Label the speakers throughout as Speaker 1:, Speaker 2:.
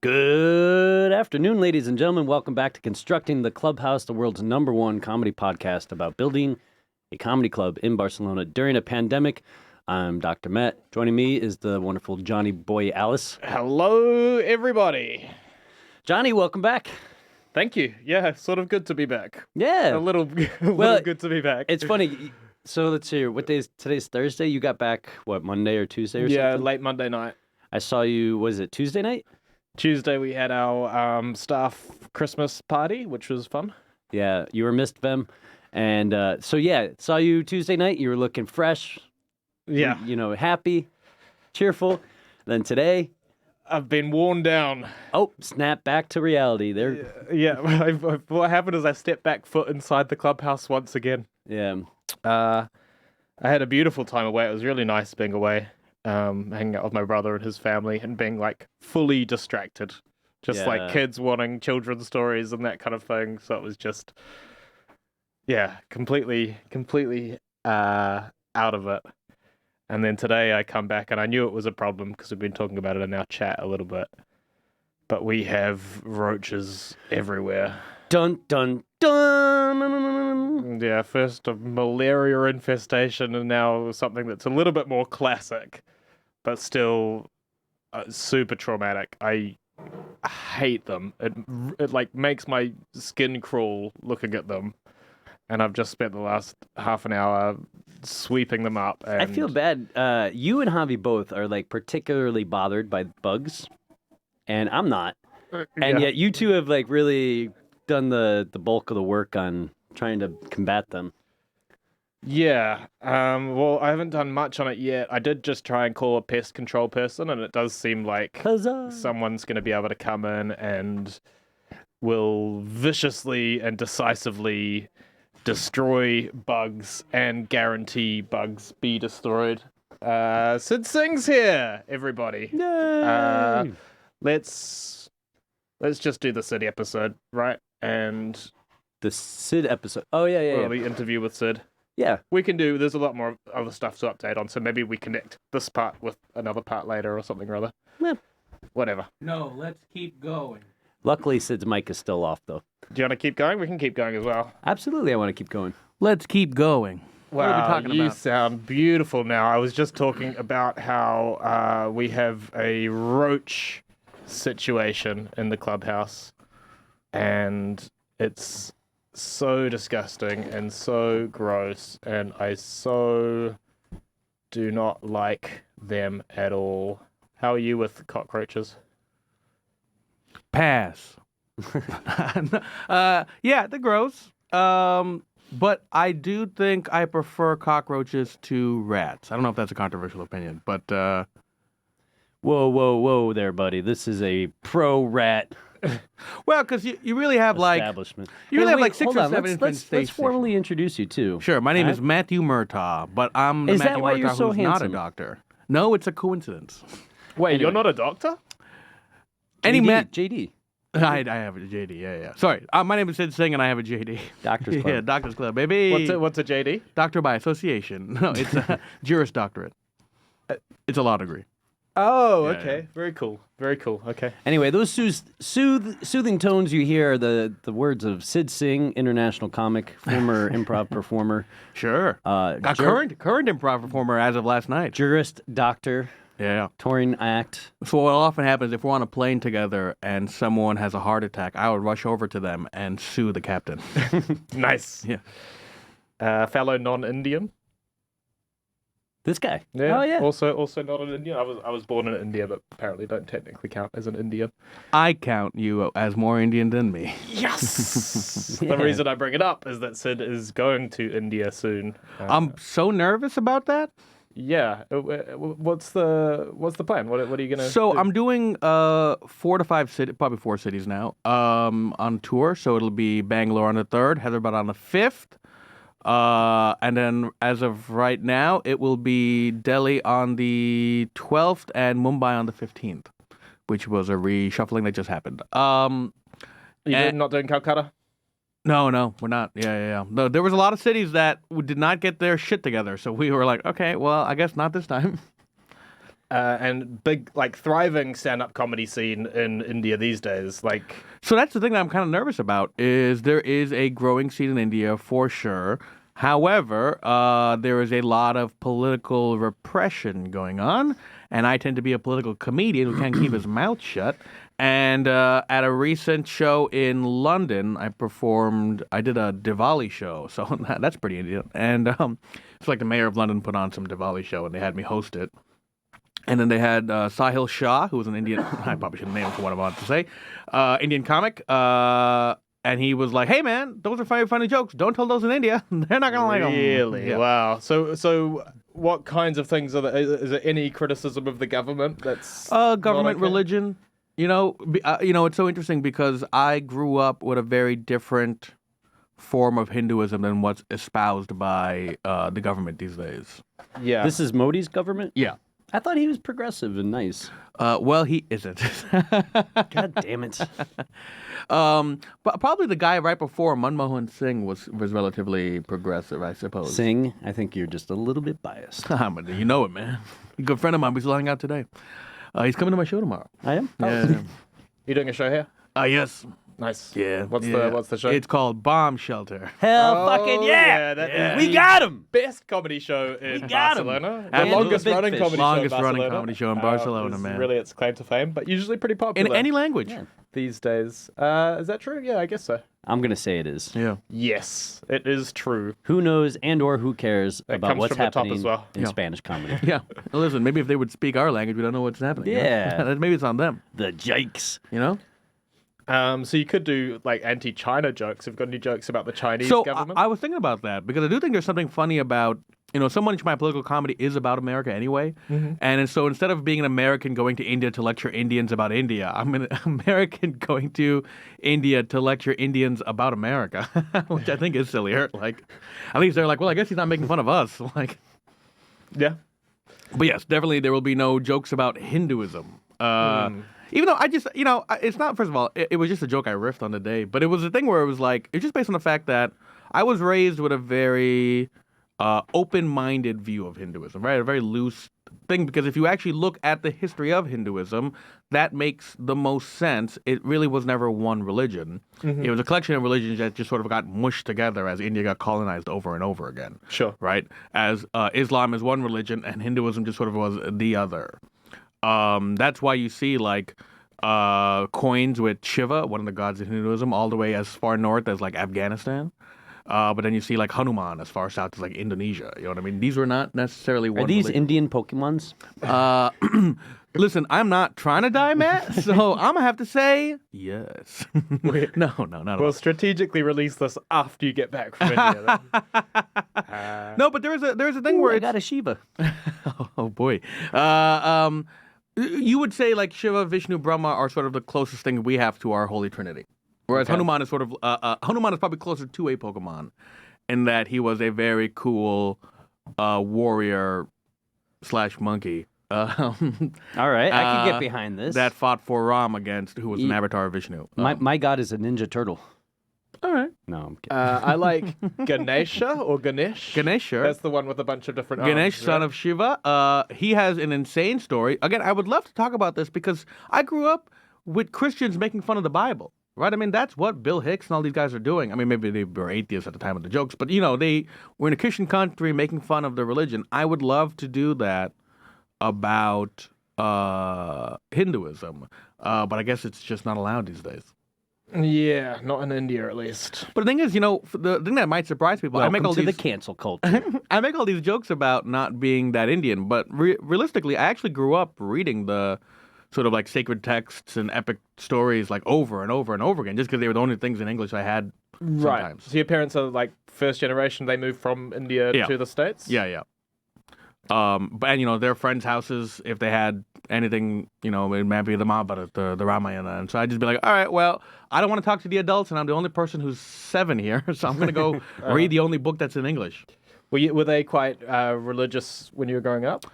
Speaker 1: Good afternoon, ladies and gentlemen. Welcome back to Constructing the Clubhouse, the world's #1 comedy podcast about building a comedy club in Barcelona during a pandemic. I'm Dr. Matt. Joining me is the wonderful Johnny Boy Alice.
Speaker 2: Hello, everybody.
Speaker 1: Johnny, welcome back.
Speaker 2: Thank you. Yeah, sort of good to be back.
Speaker 1: Yeah.
Speaker 2: A little good to be back.
Speaker 1: It's funny. So let's see. What day is today's Thursday? You got back, Monday or Tuesday or something?
Speaker 2: Yeah, late Monday night.
Speaker 1: I saw you, was it Tuesday night?
Speaker 2: Tuesday we had our staff Christmas party, which was fun.
Speaker 1: Yeah, you were missed, Vem. And saw you Tuesday night. You were looking fresh.
Speaker 2: Yeah.
Speaker 1: Happy, cheerful. Then today,
Speaker 2: I've been worn down.
Speaker 1: oh, snap back to reality. There.
Speaker 2: Yeah, what happened is I stepped back foot inside the clubhouse once again.
Speaker 1: Yeah.
Speaker 2: I had a beautiful time away. It was really nice being away. Hanging out with my brother and his family and being like fully distracted, just like kids wanting children's stories and that kind of thing. So it was just, completely out of it. And then today I come back and I knew it was a problem because we've been talking about it in our chat a little bit. But we have roaches everywhere.
Speaker 1: Dun, dun, dun.
Speaker 2: Yeah, first a malaria infestation and now something that's a little bit more classic, but still super traumatic. I hate them. It like makes my skin crawl looking at them. And I've just spent the last half an hour sweeping them up. And
Speaker 1: I feel bad. You and Javi both are like particularly bothered by bugs, and I'm not. And yet you two have like really done the bulk of the work on trying to combat them.
Speaker 2: Yeah. Well, I haven't done much on it yet. I did just try and call a pest control person, and it does seem like someone's going to be able to come in and will viciously and decisively destroy bugs and guarantee bugs be destroyed. Sid Singh's here, everybody.
Speaker 1: Yay!
Speaker 2: Let's just do the Sid episode, right? And
Speaker 1: The Sid episode. Oh, yeah.
Speaker 2: the interview with Sid.
Speaker 1: Yeah.
Speaker 2: We can do, there's a lot more other stuff to update on, so maybe we connect this part with another part later or something or other.
Speaker 1: Yeah.
Speaker 2: Whatever.
Speaker 3: No, let's keep going.
Speaker 1: Luckily, Sid's mic is still off, though.
Speaker 2: Do you want to keep going? We can keep going as well.
Speaker 1: Absolutely, I want to keep going.
Speaker 3: Let's keep going. What are we talking
Speaker 2: you
Speaker 3: about?
Speaker 2: sound beautiful now. I was just talking about how we have a roach situation in the clubhouse, and it's so disgusting and so gross, and I so do not like them at all. How are you with cockroaches?
Speaker 3: Pass. Yeah, they're gross. But I do think I prefer cockroaches to rats. I don't know if that's a controversial opinion, but
Speaker 1: Whoa there, buddy. This is a pro-rat
Speaker 3: well, because you really have
Speaker 1: establishment.
Speaker 3: you really have like 6
Speaker 1: hold
Speaker 3: or
Speaker 1: on.
Speaker 3: 7 infant
Speaker 1: Let's
Speaker 3: stations.
Speaker 1: formally introduce you, too.
Speaker 3: Sure, my name is Matthew Murtaugh, but I'm the
Speaker 1: Is that
Speaker 3: Matthew
Speaker 1: why
Speaker 3: Murtaugh
Speaker 1: you're so
Speaker 3: who's not a
Speaker 1: handsome?
Speaker 3: doctor. No, it's a coincidence.
Speaker 2: Wait,
Speaker 1: Anyway.
Speaker 2: you're not a doctor?
Speaker 3: Any Matt?
Speaker 1: JD.
Speaker 3: I have a JD. Yeah. Sorry, my name is Sid Singh, and I have a JD.
Speaker 1: Doctor's Club.
Speaker 3: Yeah, Doctor's Club, baby.
Speaker 2: What's a JD?
Speaker 3: Doctor by association. No, it's a Juris Doctorate. It's a law degree.
Speaker 2: Oh,
Speaker 3: Yeah,
Speaker 2: okay. Very cool. Okay.
Speaker 1: Anyway, those soothing tones you hear are the words of Sid Singh, international comic, former improv performer,
Speaker 3: Sure. Current improv performer as of last night.
Speaker 1: jurist, doctor,
Speaker 3: Yeah.
Speaker 1: touring act.
Speaker 3: So what often happens if we're on a plane together and someone has a heart attack, I would rush over to them and sue the captain.
Speaker 2: Nice.
Speaker 3: Yeah.
Speaker 2: Fellow non-Indian.
Speaker 1: This guy.
Speaker 2: Yeah.
Speaker 1: Oh, yeah.
Speaker 2: Also not an Indian. I was born in India, but apparently don't technically count as an Indian.
Speaker 3: I count you as more Indian than me.
Speaker 2: Yes.
Speaker 1: Yeah.
Speaker 2: The reason I bring it up is that Sid is going to India soon.
Speaker 3: I'm so nervous about that.
Speaker 2: Yeah. What's the plan? What are you gonna?
Speaker 3: So
Speaker 2: do?
Speaker 3: I'm doing 4 to 5 cities, probably 4 cities now, on tour. So it'll be Bangalore on the 3rd, Hyderabad on the 5th. And then as of right now, it will be Delhi on the 12th and Mumbai on the 15th, which was a reshuffling that just happened.
Speaker 2: You're not doing Calcutta?
Speaker 3: No, we're not. Yeah. No, there was a lot of cities that did not get their shit together, so we were like, okay, well, I guess not this time.
Speaker 2: and big, like, thriving stand-up comedy scene in India these days. Like,
Speaker 3: So that's the thing that I'm kind of nervous about is there is a growing scene in India for sure. However, there is a lot of political repression going on, and I tend to be a political comedian who can't keep his mouth shut. And at a recent show in London, I did a Diwali show, so that's pretty Indian. And it's like the mayor of London put on some Diwali show, and they had me host it. And then they had Sahil Shah, who was an Indian, I probably shouldn't name him for what I'm about to say, Indian comic. And he was like, hey, man, those are funny jokes. Don't tell those in India. They're not going to like them.
Speaker 2: really?
Speaker 3: Yeah.
Speaker 2: Wow. So what kinds of things are there? Is there any criticism of the government that's
Speaker 3: Government,
Speaker 2: not okay?
Speaker 3: religion. It's so interesting because I grew up with a very different form of Hinduism than what's espoused by the government these days.
Speaker 2: Yeah.
Speaker 1: This is Modi's government?
Speaker 3: Yeah.
Speaker 1: I thought he was progressive and nice.
Speaker 3: Well, he isn't.
Speaker 1: God damn it.
Speaker 3: But probably the guy right before Manmohan Singh was relatively progressive, I suppose.
Speaker 1: Singh, I think you're just a little bit biased.
Speaker 3: You know it, man. A good friend of mine. He's lying out today. He's coming to my show tomorrow.
Speaker 1: I am?
Speaker 3: Yeah.
Speaker 2: You doing a show here?
Speaker 3: Yes.
Speaker 2: Nice.
Speaker 3: Yeah.
Speaker 2: What's the show?
Speaker 3: It's called Bomb Shelter.
Speaker 1: Hell fucking yeah!
Speaker 2: That
Speaker 3: Yeah.
Speaker 2: is
Speaker 1: We
Speaker 2: the
Speaker 1: got him!
Speaker 2: best comedy show in
Speaker 1: got 'em.
Speaker 2: Barcelona.
Speaker 3: And
Speaker 2: The longest
Speaker 1: the big
Speaker 2: running
Speaker 1: fish.
Speaker 2: comedy show in
Speaker 3: Longest
Speaker 2: Barcelona.
Speaker 3: running comedy show in Barcelona,
Speaker 2: is
Speaker 3: man.
Speaker 2: Really its claim to fame, but usually pretty
Speaker 3: In
Speaker 2: popular.
Speaker 3: any language.
Speaker 1: Yeah.
Speaker 2: these days. Is that true? Yeah, I guess so.
Speaker 1: I'm going to say it is.
Speaker 3: Yeah.
Speaker 2: Yes, it is true.
Speaker 1: Who knows and or who cares
Speaker 2: That
Speaker 1: about
Speaker 2: comes
Speaker 1: what's
Speaker 2: from the top
Speaker 1: happening
Speaker 2: as well.
Speaker 1: in
Speaker 3: Yeah.
Speaker 1: Spanish comedy?
Speaker 3: Yeah. Well, listen, maybe if they would speak our language, we don't know what's happening. you know?
Speaker 1: Yeah.
Speaker 3: Maybe it's on them,
Speaker 1: The Jakes.
Speaker 3: you know?
Speaker 2: So you could do like anti-China jokes. Have you got any jokes about the Chinese
Speaker 3: So
Speaker 2: government?
Speaker 3: I was thinking about that because I do think there's something funny about, so much of my political comedy is about America anyway. And so instead of being an American going to India to lecture Indians about India, I'm an American going to India to lecture Indians about America, which I think is sillier. Like, at least they're like, well, I guess he's not making fun of us. Like,
Speaker 2: yeah.
Speaker 3: but yes, definitely there will be no jokes about Hinduism. Even though I just, it's not, first of all, it was just a joke I riffed on today, but it was a thing where it was like, it's just based on the fact that I was raised with a very open-minded view of Hinduism, right? A very loose thing, because if you actually look at the history of Hinduism, that makes the most sense. It really was never one religion. It was a collection of religions that just sort of got mushed together as India got colonized over and over again.
Speaker 2: Sure.
Speaker 3: Right? As Islam is one religion and Hinduism just sort of was the other. That's why you see like coins with Shiva, one of the gods of Hinduism, all the way as far north as like Afghanistan. But then you see like Hanuman as far south as like Indonesia. You know what I mean? These were not necessarily one
Speaker 1: Are these
Speaker 3: religion.
Speaker 1: Indian Pokemons?
Speaker 3: Listen, I'm not trying to die, Matt, so I'm gonna have to say yes. No, not at
Speaker 2: We'll
Speaker 3: all.
Speaker 2: strategically release this after you get back from India. Then.
Speaker 3: No, but there is a thing where
Speaker 1: I
Speaker 3: it's,
Speaker 1: got a Shiva.
Speaker 3: oh boy. You would say like Shiva, Vishnu, Brahma are sort of the closest thing we have to our Holy Trinity. Whereas Hanuman is sort of Hanuman is probably closer to a Pokemon in that he was a very cool warrior / monkey.
Speaker 1: All right, I can get behind this.
Speaker 3: That fought for Ram against who was an avatar of Vishnu.
Speaker 1: My god is a Ninja Turtle.
Speaker 3: All right.
Speaker 1: No, I'm kidding.
Speaker 2: I like Ganesha or Ganesh.
Speaker 3: Ganesh, sure.
Speaker 2: That's the one with a bunch of different
Speaker 3: Ganesh,
Speaker 2: arms,
Speaker 3: son
Speaker 2: right?
Speaker 3: of Shiva. He has an insane story. Again, I would love to talk about this because I grew up with Christians making fun of the Bible. Right? I mean, that's what Bill Hicks and all these guys are doing. I mean, maybe they were atheists at the time of the jokes, but, they were in a Christian country making fun of the religion. I would love to do that about Hinduism, but I guess it's just not allowed these days.
Speaker 2: Yeah, not in India at least.
Speaker 3: But the thing is, the thing that might surprise people, I make
Speaker 1: Welcome
Speaker 3: all
Speaker 1: to
Speaker 3: these
Speaker 1: the cancel culture.
Speaker 3: I make all these jokes about not being that Indian, but realistically, I actually grew up reading the sort of like sacred texts and epic stories like over and over and over again, just because they were the only things in English I had sometimes.
Speaker 2: Right. So your parents are like first generation. They moved from India
Speaker 3: Yeah.
Speaker 2: to the States.
Speaker 3: Yeah. But their friends' houses, if they had anything, it might be the Mahabharata, the Ramayana, and so I'd just be like, all right, well, I don't want to talk to the adults, and I'm the only person who's 7 here, so I'm gonna go read the only book that's in English.
Speaker 2: Were they quite religious when you were growing up?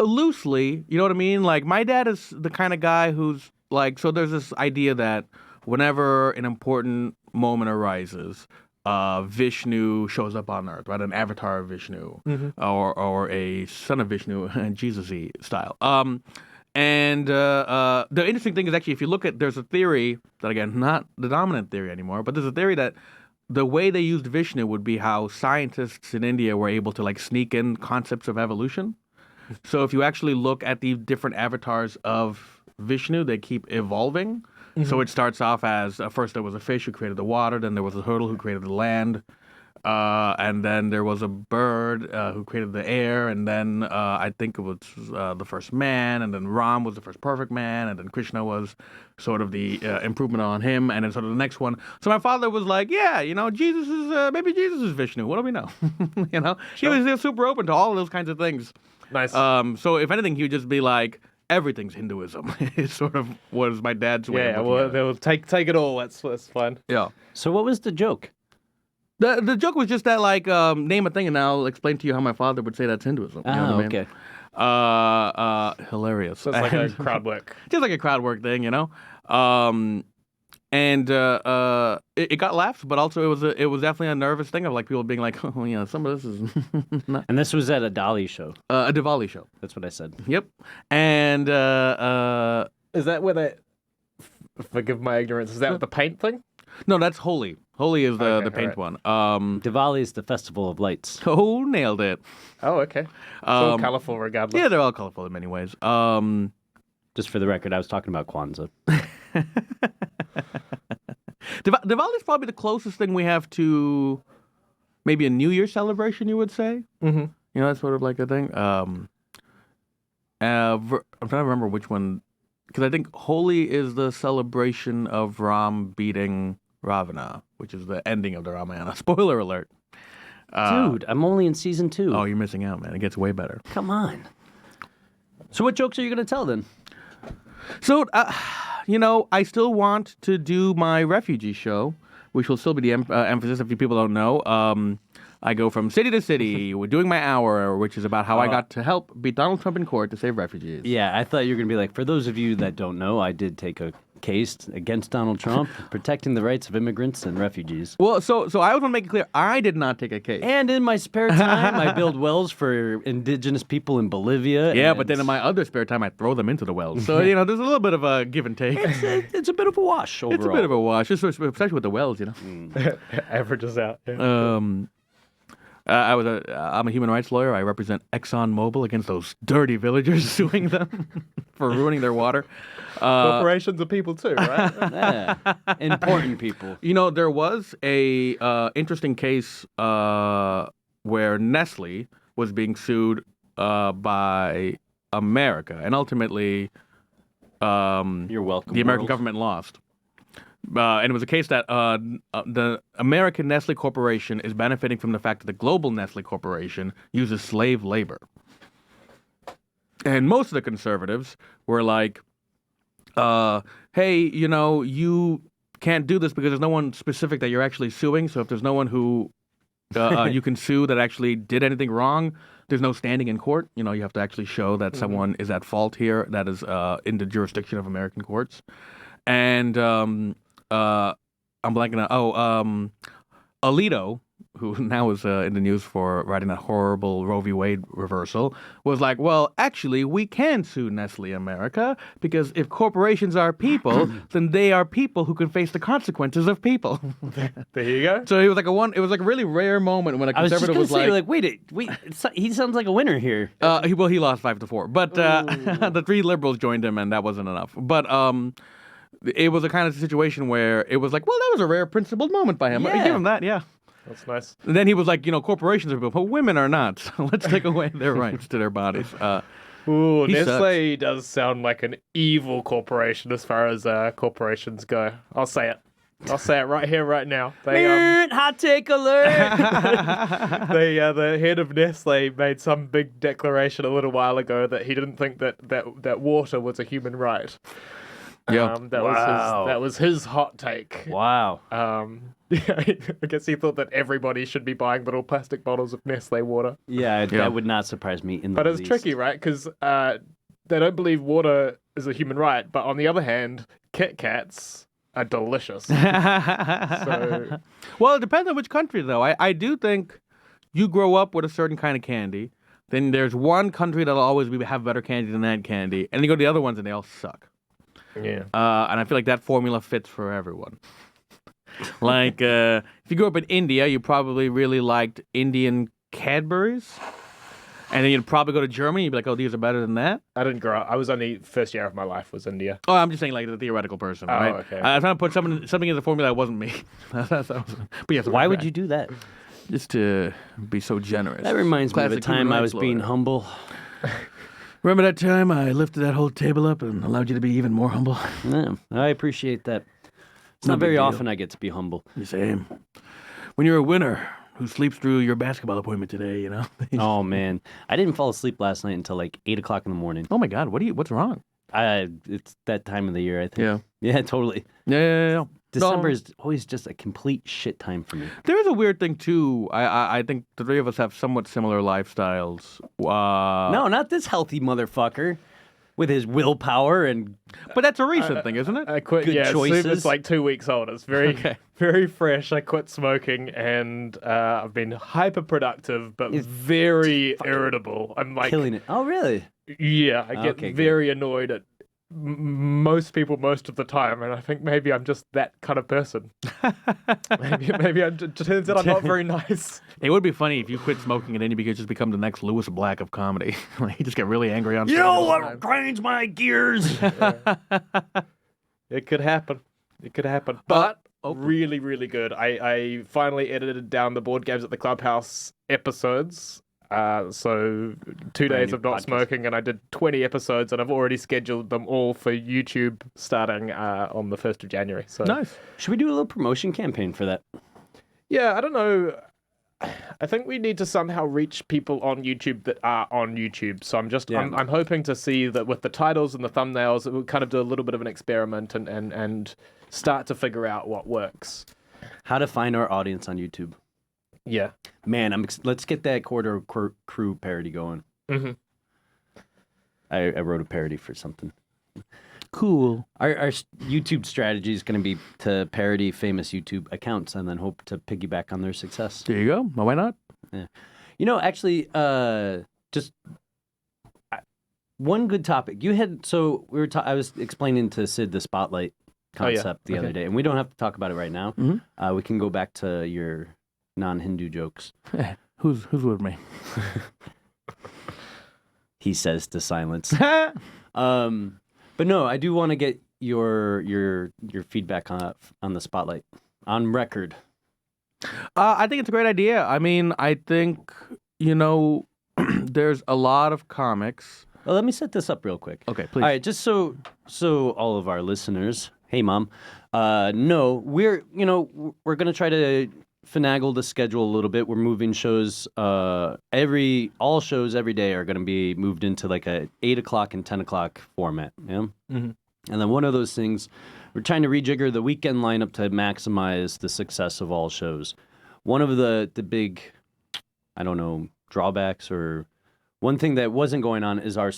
Speaker 3: Loosely, you know what I mean? Like, my dad is the kind of guy who's like, so there's this idea that whenever an important moment arises, Vishnu shows up on Earth, right? An avatar of Vishnu, or a son of Vishnu, Jesus-y style. And the interesting thing is actually, if you look at, there's a theory that, again, not the dominant theory anymore, but there's a theory that the way they used Vishnu would be how scientists in India were able to like sneak in concepts of evolution. So if you actually look at the different avatars of Vishnu, they keep evolving. So it starts off as, first there was a fish who created the water, then there was a turtle who created the land, and then there was a bird who created the air, and then I think it was the first man, and then Ram was the first perfect man, and then Krishna was sort of the improvement on him, and then sort of the next one. So my father was like, yeah, Jesus is, maybe Jesus is Vishnu. What do we know? He was super open to all of those kinds of things.
Speaker 2: Nice.
Speaker 3: So if anything, he would just be like, everything's Hinduism. It's sort of was my dad's way of looking at it.
Speaker 2: They'll take it all. That's fine.
Speaker 3: Yeah.
Speaker 1: So what was the joke?
Speaker 3: The joke was just that, like, name a thing, and I'll explain to you how my father would say that's Hinduism. You know what I mean?
Speaker 1: Okay.
Speaker 3: Hilarious.
Speaker 2: So it's like a crowd work.
Speaker 3: Just like a crowd work thing, And it got laughs, but also it was definitely a nervous thing of like people being like, oh yeah, some of this is not
Speaker 1: And this was at a Dali show.
Speaker 3: a Diwali show.
Speaker 1: That's what I said.
Speaker 3: Yep. And
Speaker 2: Is that where they? Forgive my ignorance. Is that the paint thing?
Speaker 3: no, that's Holi. Holi is the paint one.
Speaker 1: Diwali is the festival of lights.
Speaker 3: Oh, nailed it.
Speaker 2: Oh, okay. It's all colorful, regardless.
Speaker 3: Yeah, they're all colorful in many ways.
Speaker 1: Just for the record, I was talking about Kwanzaa.
Speaker 3: Diwali is probably the closest thing we have to maybe a New Year celebration, you would say.
Speaker 2: Mm-hmm.
Speaker 3: That's sort of like a thing. I'm trying to remember which one, because I think Holi is the celebration of Ram beating Ravana, which is the ending of the Ramayana. Spoiler alert.
Speaker 1: Dude, I'm only in season 2.
Speaker 3: Oh, you're missing out, man. It gets way better.
Speaker 1: Come on. So what jokes are you going to tell then?
Speaker 3: So, I still want to do my refugee show, which will still be the emphasis if you people don't know. I go from city to city. We're doing my hour, which is about how I got to help beat Donald Trump in court to save refugees.
Speaker 1: Yeah, I thought you were going to be like, for those of you that don't know, I did take a case against Donald Trump, protecting the rights of immigrants and refugees.
Speaker 3: Well, so I always want to make it clear, I did not take a case.
Speaker 1: And in my spare time, I build wells for indigenous people in Bolivia.
Speaker 3: Yeah, but then in my other spare time, I throw them into the wells. So, there's a little bit of a give and take.
Speaker 1: It's a bit of a wash overall.
Speaker 3: It's a bit of a wash, especially with the wells,
Speaker 2: Averages out. Yeah.
Speaker 3: I'm a human rights lawyer. I represent ExxonMobil against those dirty villagers suing them for ruining their water.
Speaker 2: Corporations are people too, right?
Speaker 1: Yeah. Important people.
Speaker 3: There was a interesting case where Nestle was being sued by America, and ultimately,
Speaker 1: You're welcome.
Speaker 3: the American
Speaker 1: world.
Speaker 3: government lost. And it was a case that the American Nestle Corporation is benefiting from the fact that the global Nestle Corporation uses slave labor. And most of the conservatives were like, hey, you can't do this because there's no one specific that you're actually suing. So if there's no one who you can sue that actually did anything wrong, there's no standing in court. You have to actually show that someone is at fault here that is in the jurisdiction of American courts. And I'm blanking out. Alito, who now is in the news for writing that horrible Roe v. Wade reversal, was like, well, actually, we can sue Nestle America because if corporations are people, then they are people who can face the consequences of people.
Speaker 2: There you go.
Speaker 3: So it was like a really rare moment when a conservative was
Speaker 1: say, wait, he sounds like a winner here.
Speaker 3: he lost 5-4, but the 3 liberals joined him, and that wasn't enough. But it was a kind of situation where it was like, well, that was a rare principled moment by him.
Speaker 1: Yeah.
Speaker 3: I give him that, yeah.
Speaker 2: That's nice.
Speaker 3: And then he was like, corporations are people, but women are not. So let's take away their rights to their bodies.
Speaker 2: Ooh,
Speaker 3: He
Speaker 2: Nestle does sound like an evil corporation as far as corporations go. I'll say it. I'll say it right here, right now. They
Speaker 1: hot take alert.
Speaker 2: the head of Nestle made some big declaration a little while ago that he didn't think that water was a human right.
Speaker 3: Yeah.
Speaker 2: That was his hot take.
Speaker 1: Wow.
Speaker 2: I guess he thought that everybody should be buying little plastic bottles of Nestle water.
Speaker 1: Yeah, that would not surprise me in the
Speaker 2: But it's
Speaker 1: least.
Speaker 2: tricky, right? Because they don't believe water is a human right. But on the other hand, Kit Kats are delicious. So,
Speaker 3: well, it depends on which country, though. I do think you grow up with a certain kind of candy. Then there's one country that'll always have better candy than that candy. And you go to the other ones and they all suck.
Speaker 2: yeah.
Speaker 3: And I feel like that formula fits for everyone. Like, if you grew up in India, you probably really liked Indian Cadbury's. And then you'd probably go to Germany, you'd be like, oh, these are better than that.
Speaker 2: I didn't grow up. I was only first year of my life was India.
Speaker 3: Oh, I'm just saying like the theoretical person, right?
Speaker 2: Okay.
Speaker 3: I was trying to put something in the formula that wasn't me. But yes,
Speaker 1: Why would you do that?
Speaker 3: Just to be so generous.
Speaker 1: That reminds me of a
Speaker 3: Classic human
Speaker 1: time I
Speaker 3: rights
Speaker 1: was being
Speaker 3: lawyer.
Speaker 1: humble.
Speaker 3: Remember that time I lifted that whole table up and allowed you to be even more humble?
Speaker 1: Yeah, I appreciate that. It's
Speaker 3: No
Speaker 1: not very
Speaker 3: big deal.
Speaker 1: often I get to be humble.
Speaker 3: The same. When you're a winner who sleeps through your basketball appointment today, you know?
Speaker 1: Oh man, I didn't fall asleep last night until like 8 o'clock in the morning.
Speaker 3: Oh my God, what's wrong?
Speaker 1: It's that time of the year, I think.
Speaker 3: Yeah.
Speaker 1: Yeah, totally.
Speaker 3: Yeah.
Speaker 1: December
Speaker 3: No.
Speaker 1: is always just a complete shit time for me.
Speaker 3: There is a weird thing too. I think the three of us have somewhat similar lifestyles.
Speaker 1: No, not this healthy motherfucker with his willpower and
Speaker 3: But that's a recent thing, isn't it?
Speaker 2: I quit.
Speaker 1: Good choices.
Speaker 2: It's like 2 weeks old. It's very, very fresh. I quit smoking, and I've been hyper productive, but very irritable. I'm like,
Speaker 1: killing it. Oh, really?
Speaker 2: yeah, I get
Speaker 1: Okay, good.
Speaker 2: very annoyed at most people most of the time, and I think maybe I'm just that kind of person. maybe it turns out I'm not very nice.
Speaker 3: It would be funny if you quit smoking and then you could just become the next Lewis Black of comedy. Like, you just get really angry on
Speaker 1: You
Speaker 3: stage
Speaker 1: know
Speaker 3: all the
Speaker 1: what
Speaker 3: time.
Speaker 1: grinds my gears?
Speaker 2: It could happen. It could happen. But
Speaker 3: okay.
Speaker 2: really, really good. I finally edited down the Board Games at the Clubhouse episodes. So 2 days
Speaker 1: new
Speaker 2: of not
Speaker 1: podcast.
Speaker 2: smoking, and I did 20 episodes, and I've already scheduled them all for YouTube starting on the 1st of January. So
Speaker 3: Nice.
Speaker 1: Should we do a little promotion campaign for that?
Speaker 2: yeah, I don't know. I think we need to somehow reach people on YouTube that are on YouTube. So I'm hoping to see that with the titles and the thumbnails, it will kind of do a little bit of an experiment and start to figure out what works.
Speaker 1: How to find our audience on YouTube.
Speaker 2: Yeah.
Speaker 1: Man, let's get that Quarter Crew parody going.
Speaker 2: Mm-hmm.
Speaker 1: I wrote a parody for something.
Speaker 3: Cool.
Speaker 1: Our YouTube strategy is going to be to parody famous YouTube accounts and then hope to piggyback on their success.
Speaker 3: There you go. Well, why not?
Speaker 1: Yeah. You know, actually, one good topic. You had, so we were I was explaining to Sid the Spotlight concept the other day, and we don't have to talk about it right now.
Speaker 3: Mhm.
Speaker 1: We can go back to your non-Hindu jokes.
Speaker 3: Who's with me?
Speaker 1: He says to silence. But no, I do want to get your feedback on the Spotlight on record.
Speaker 3: I think it's a great idea. I mean, I think, there's a lot of comics.
Speaker 1: Well, let me set this up real quick.
Speaker 3: Okay, please.
Speaker 1: All right, just so all of our listeners, hey mom, no, we're gonna try to finagle the schedule a little bit. We're moving shows. All shows every day are gonna be moved into like a 8 o'clock and 10 o'clock format. Yeah.
Speaker 3: Mm-hmm.
Speaker 1: And then one of those things, we're trying to rejigger the weekend lineup to maximize the success of all shows. One of the big, I don't know, drawbacks or one thing that wasn't going on is our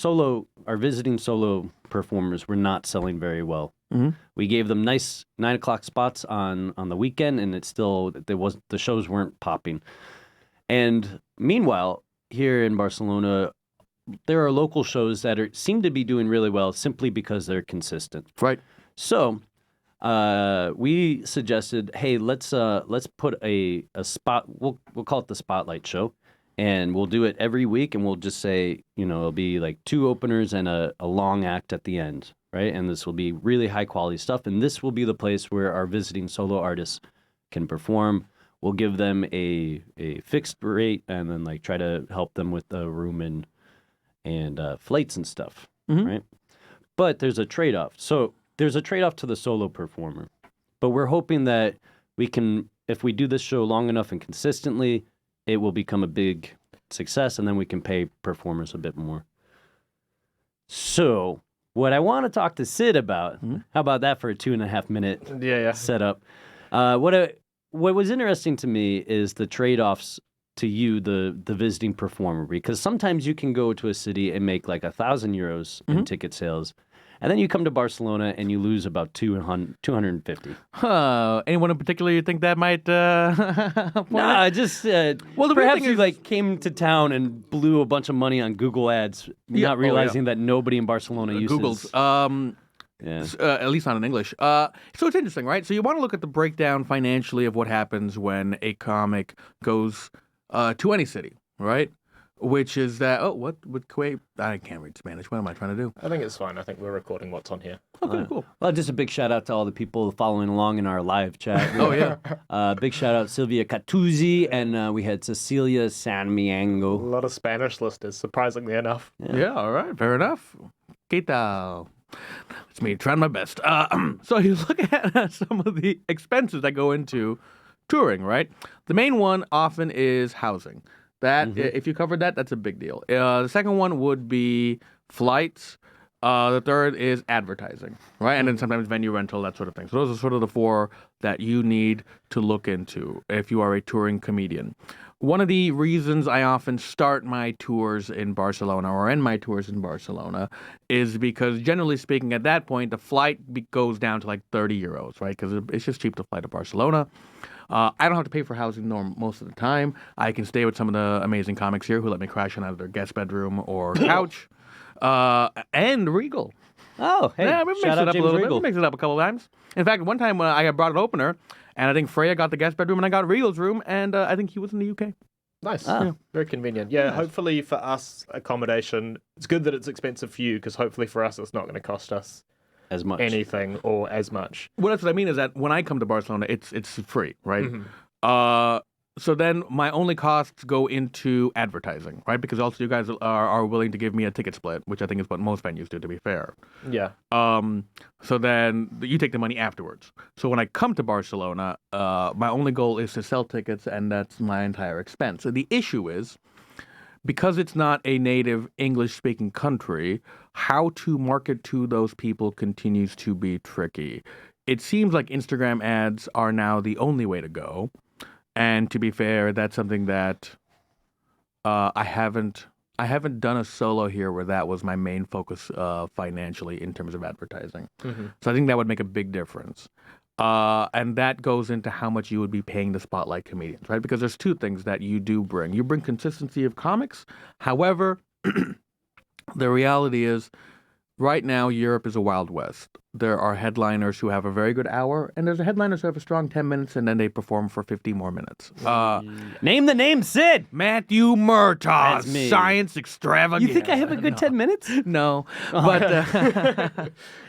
Speaker 1: visiting solo performers were not selling very well.
Speaker 3: Mm-hmm.
Speaker 1: We gave them nice 9 o'clock spots on the weekend, and the shows weren't popping. And meanwhile, here in Barcelona, there are local shows that seem to be doing really well simply because they're consistent.
Speaker 3: Right.
Speaker 1: So we suggested, hey, let's put a spot. We'll call it the Spotlight Show, and we'll do it every week. And we'll just say, it'll be like 2 openers and a long act at the end, right? And this will be really high quality stuff. And this will be the place where our visiting solo artists can perform. We'll give them a fixed rate, and then like try to help them with the room and flights and stuff,
Speaker 3: Mhm.
Speaker 1: right? But there's a trade-off. So there's a trade-off to the solo performer. But we're hoping that we can, if we do this show long enough and consistently, it will become a big success, and then we can pay performers a bit more. So what I want to talk to Sid about, how about that for a 2.5 minute
Speaker 2: Yeah.
Speaker 1: setup? What was interesting to me is the trade-offs to you, the visiting performer, because sometimes you can go to a city and make like €1,000 in ticket sales, And then you come to Barcelona and you lose about 250.
Speaker 3: Anyone in particular you think that might?
Speaker 1: Nah, just
Speaker 3: Well, the real
Speaker 1: perhaps
Speaker 3: thing
Speaker 1: you
Speaker 3: is-
Speaker 1: like came to town and blew a bunch of money on Google Ads, not realizing that nobody in Barcelona uses
Speaker 3: Google's.
Speaker 1: Yeah.
Speaker 3: At least not in English. So it's interesting, right? So you want to look at the breakdown financially of what happens when a comic goes to any city, right? Which is that, what would Kuwait? I can't read Spanish. What am I trying to do?
Speaker 2: I think it's fine. I think we're recording what's on here.
Speaker 3: Okay, cool.
Speaker 1: Well, just a big shout out to all the people following along in our live chat.
Speaker 3: Oh, yeah.
Speaker 1: Big shout out Silvia Catuzzi, and we had Cecilia San
Speaker 2: A
Speaker 1: Miango.
Speaker 2: lot of Spanish listeners, surprisingly enough.
Speaker 3: Yeah, all right. Fair enough. ¿Qué tal? It's me trying my best. So you look at some of the expenses that go into touring, right? The main one often is housing. That if you covered that, that's a big deal. The second one would be flights. The third is advertising, right? And then sometimes venue rental, that sort of thing. So those are sort of the four that you need to look into if you are a touring comedian. One of the reasons I often start my tours in Barcelona or end my tours in Barcelona is because, generally speaking, at that point, the flight goes down to like 30 euros, right? Because it's just cheap to fly to Barcelona. I don't have to pay for housing most of the time. I can stay with some of the amazing comics here who let me crash in either their guest bedroom or couch. And Regal.
Speaker 1: Oh, hey,
Speaker 3: Yeah, we mixed
Speaker 1: shout
Speaker 3: it
Speaker 1: out
Speaker 3: up
Speaker 1: James
Speaker 3: a little
Speaker 1: Regal.
Speaker 3: bit. We mixed it up a couple of times. In fact, one time I brought an opener, and I think Freya got the guest bedroom, and I got Regal's room, and I think he was in the UK.
Speaker 2: Nice.
Speaker 1: Ah.
Speaker 2: Very convenient. Yeah, hopefully for us, accommodation, it's good that it's expensive for you, because hopefully for us, it's not going to cost us
Speaker 1: As much.
Speaker 2: anything or as much.
Speaker 3: Well, that's what I mean is that when I come to Barcelona, it's free, right? So then my only costs go into advertising, right? Because also you guys are willing to give me a ticket split, which I think is what most venues do, to be fair.
Speaker 2: Yeah.
Speaker 3: So then you take the money afterwards. So when I come to Barcelona, my only goal is to sell tickets, and that's my entire expense. So the issue is, because it's not a native English-speaking country, how to market to those people continues to be tricky. It seems like Instagram ads are now the only way to go. And to be fair, that's something that I haven't done a solo here where that was my main focus financially in terms of advertising. So I think that would make a big difference. And that goes into how much you would be paying the spotlight comedians, right? Because there's two things that you do bring. You bring consistency of comics. However, the reality is, right now, Europe is a Wild West. There are headliners who have a very good hour, and there's headliners who have a strong 10 minutes, and then they perform for 50 more minutes.
Speaker 1: Name the name, Sid.
Speaker 3: Matthew Murtaugh,
Speaker 1: That's me.
Speaker 3: Science Extravaganza.
Speaker 1: You think I have a good 10 minutes?
Speaker 3: No, but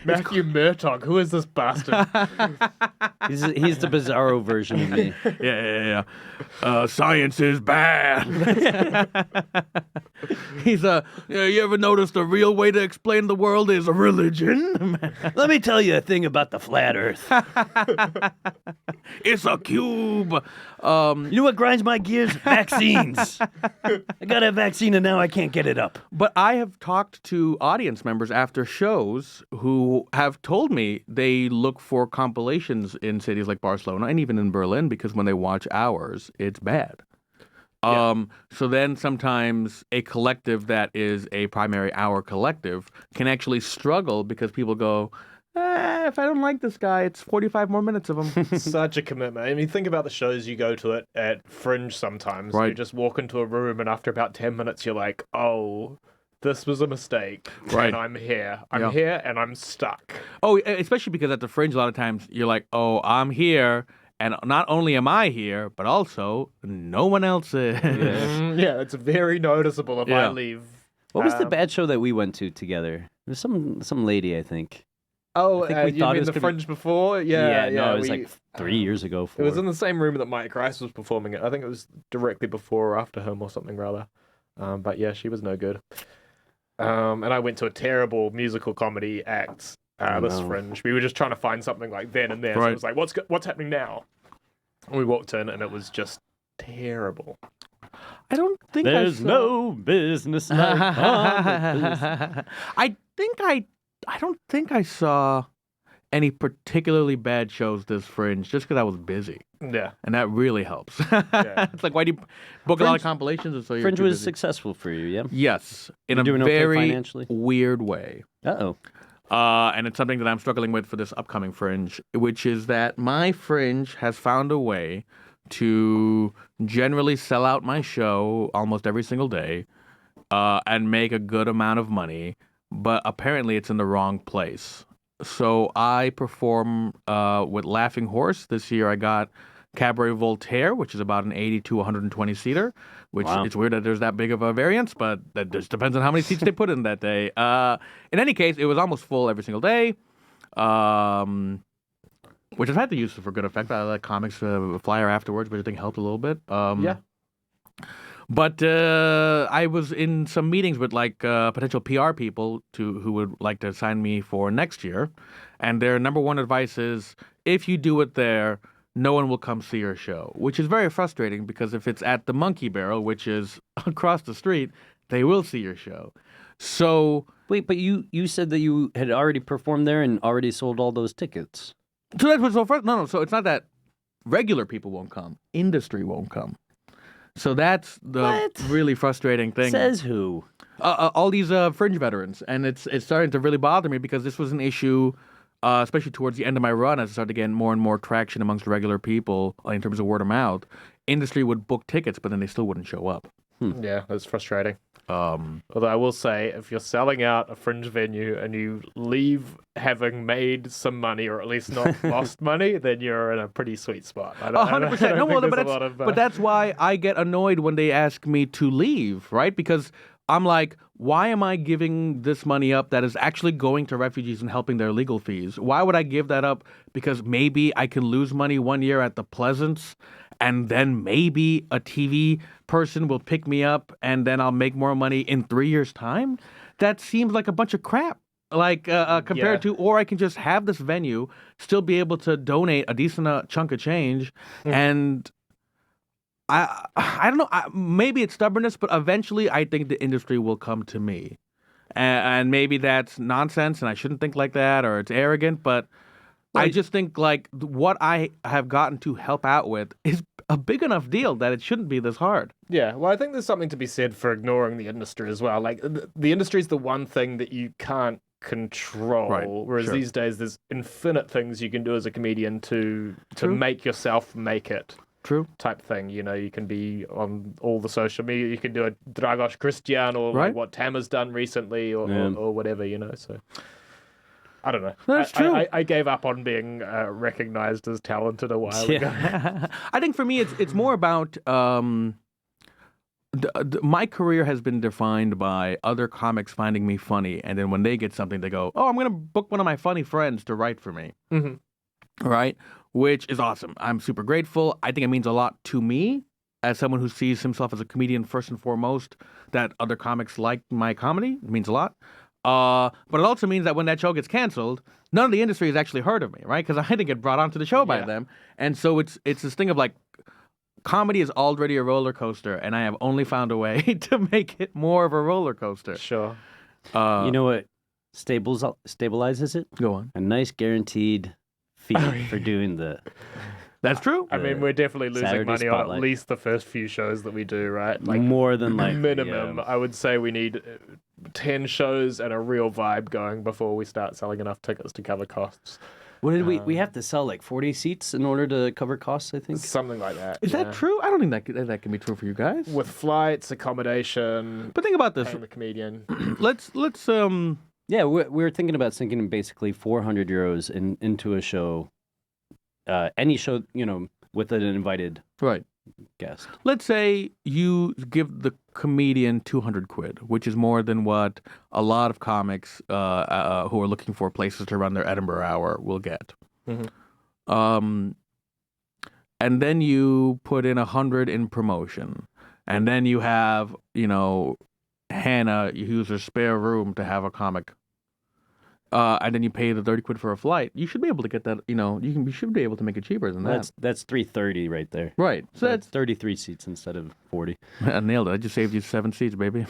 Speaker 2: Matthew Murtaugh, who is this bastard?
Speaker 1: He's the bizarro version of me.
Speaker 3: yeah. Science is bad. He's you ever noticed the real way to explain the world is a religion?
Speaker 1: Let me tell you a thing about the flat Earth.
Speaker 3: It's a cube.
Speaker 1: You know what grinds my gears? Vaccines. I got a vaccine and now I can't get it up.
Speaker 3: But I have talked to audience members after shows who have told me they look for compilations in cities like Barcelona and even in Berlin, because when they watch ours, it's bad. So then sometimes a collective that is a primary hour collective can actually struggle because people go, if I don't like this guy, it's 45 more minutes of him.
Speaker 2: Such a commitment. I mean, think about the shows you go to it at Fringe sometimes.
Speaker 3: Right.
Speaker 2: You just walk into a room, and after about 10 minutes, you're like, oh, this was a mistake.
Speaker 3: Right.
Speaker 2: And I'm here. I'm
Speaker 3: Yeah.
Speaker 2: here, and I'm stuck.
Speaker 3: Oh, especially because at the Fringe, a lot of times you're like, oh, I'm here. And not only am I here, but also no one else is.
Speaker 2: Yeah, it's very noticeable if I
Speaker 3: Yeah.
Speaker 2: leave.
Speaker 1: What was the bad show that we went to together? It was some lady, I think.
Speaker 2: Oh,
Speaker 1: I think we
Speaker 2: you
Speaker 1: thought it
Speaker 2: mean
Speaker 1: was
Speaker 2: the
Speaker 1: gonna be-
Speaker 2: Fringe before? Yeah,
Speaker 1: no, it was
Speaker 2: we-
Speaker 1: like 3 years ago.
Speaker 2: It was
Speaker 1: 4.
Speaker 2: in the same room that Mike Rice was performing it. I think it was directly before or after him or something rather. But yeah, she was no good. And I went to a terrible musical comedy act. This
Speaker 1: no.
Speaker 2: Fringe. We were just trying to find something like then and there. So
Speaker 3: Right.
Speaker 2: it was like, what's happening now? And we walked in and it was just terrible.
Speaker 3: I don't think
Speaker 1: There's
Speaker 3: I saw...
Speaker 1: no business like politics.
Speaker 3: I don't think I saw any particularly bad shows this Fringe, just because I was busy,
Speaker 2: Yeah.
Speaker 3: and that really helps.
Speaker 2: Yeah.
Speaker 3: It's like, why do you book a lot of
Speaker 1: Fringe-
Speaker 3: compilations? And so you're
Speaker 1: Fringe
Speaker 3: too
Speaker 1: was
Speaker 3: busy?
Speaker 1: successful for you, yeah?
Speaker 3: Yes, in
Speaker 1: You're
Speaker 3: a
Speaker 1: doing okay
Speaker 3: very
Speaker 1: financially?
Speaker 3: weird way.
Speaker 1: Uh-oh.
Speaker 3: And it's something that I'm struggling with for this upcoming Fringe, which is that my Fringe has found a way to generally sell out my show almost every single day and make a good amount of money, but apparently it's in the wrong place. So I perform with Laughing Horse. This year I got Cabaret Voltaire, which is about an 80 to 120 seater, which it's weird that there's that big of a variance, but that just depends on how many seats they put in that day. In any case, it was almost full every single day, which I've had to use for good effect. I let comics flyer afterwards, which I think helped a little bit.
Speaker 2: Yeah.
Speaker 3: But I was in some meetings with potential PR people who would like to sign me for next year, and their number one advice is if you do it there, no one will come see your show, which is very frustrating because if it's at the Monkey Barrel, which is across the street, they will see your show. So
Speaker 1: wait, but you said that you had already performed there and already sold all those tickets.
Speaker 3: So that's what's so frustrating. No. So it's not that regular people won't come; industry won't come. So that's the really frustrating thing.
Speaker 1: Says who?
Speaker 3: All these Fringe veterans, and it's starting to really bother me because this was an issue, especially towards the end of my run, as I started to get more and more traction amongst regular people in terms of word of mouth. Industry would book tickets, but then they still wouldn't show up.
Speaker 2: Yeah, that's frustrating. Although I will say, if you're selling out a Fringe venue and you leave having made some money, or at least not lost money, then you're in a pretty sweet spot.
Speaker 3: 100%. No, well, but that's why I get annoyed when they ask me to leave, right? Because I'm like, why am I giving this money up that is actually going to refugees and helping their legal fees? Why would I give that up? Because maybe I can lose money 1 year at the Pleasance, and then maybe a TV person will pick me up, and then I'll make more money in 3 years' time? That seems like a bunch of crap. Compared to, or I can just have this venue, still be able to donate a decent chunk of change, and I don't know. Maybe it's stubbornness, but eventually I think the industry will come to me, and maybe that's nonsense, and I shouldn't think like that, or it's arrogant. But I just think what I have gotten to help out with is a big enough deal that it shouldn't be this hard.
Speaker 2: Yeah, well, I think there's something to be said for ignoring the industry as well. Like the industry is the one thing that you can't control,
Speaker 3: right,
Speaker 2: whereas these days there's infinite things you can do as a comedian to make yourself make it.
Speaker 3: True.
Speaker 2: Type thing, you can be on all the social media. You can do a Dragos Christian or like what Tam has done recently, or whatever, So I don't know.
Speaker 3: That's true.
Speaker 2: I gave up on being recognized as talented a while ago.
Speaker 3: I think for me, it's more about my career has been defined by other comics finding me funny, and then when they get something, they go, "Oh, I'm going to book one of my funny friends to write for me." Mm-hmm. Right? Which is awesome. I'm super grateful. I think it means a lot to me as someone who sees himself as a comedian first and foremost, that other comics like my comedy. It means a lot. But it also means that when that show gets canceled, none of the industry has actually heard of me, right? Because I didn't get brought onto the show by them. And so it's this thing of comedy is already a roller coaster, and I have only found a way to make it more of a roller coaster.
Speaker 2: Sure.
Speaker 1: You know what stabilizes it?
Speaker 3: Go on.
Speaker 1: A nice guaranteed fee for doing
Speaker 3: That's true.
Speaker 2: I mean, we're definitely losing
Speaker 1: Saturday
Speaker 2: money
Speaker 1: Spotlight.
Speaker 2: on at least the first few shows that we do, right?
Speaker 1: More than
Speaker 2: minimum. I would say we need 10 shows and a real vibe going before we start selling enough tickets to cover costs.
Speaker 1: What did we have to sell 40 seats in order to cover costs, I think?
Speaker 2: Something like that.
Speaker 3: Is that true? I don't think that can be true for you guys.
Speaker 2: With flights, accommodation.
Speaker 3: But think about this.
Speaker 2: The comedian.
Speaker 3: let's
Speaker 1: Yeah, we're thinking about sinking basically 400 euros into a show, any show, with an invited guest.
Speaker 3: Let's say you give the comedian 200 quid, which is more than what a lot of comics who are looking for places to run their Edinburgh hour will get. Mm-hmm. And then you put in 100 in promotion, and then you have, Hannah use her spare room to have a comic. And then you pay the 30 quid for a flight. You should be able to get that, you should be able to make it cheaper than that.
Speaker 1: That's 330 right there.
Speaker 3: Right.
Speaker 1: So that's 33 seats instead of 40.
Speaker 3: I nailed it. I just saved you 7 seats, baby.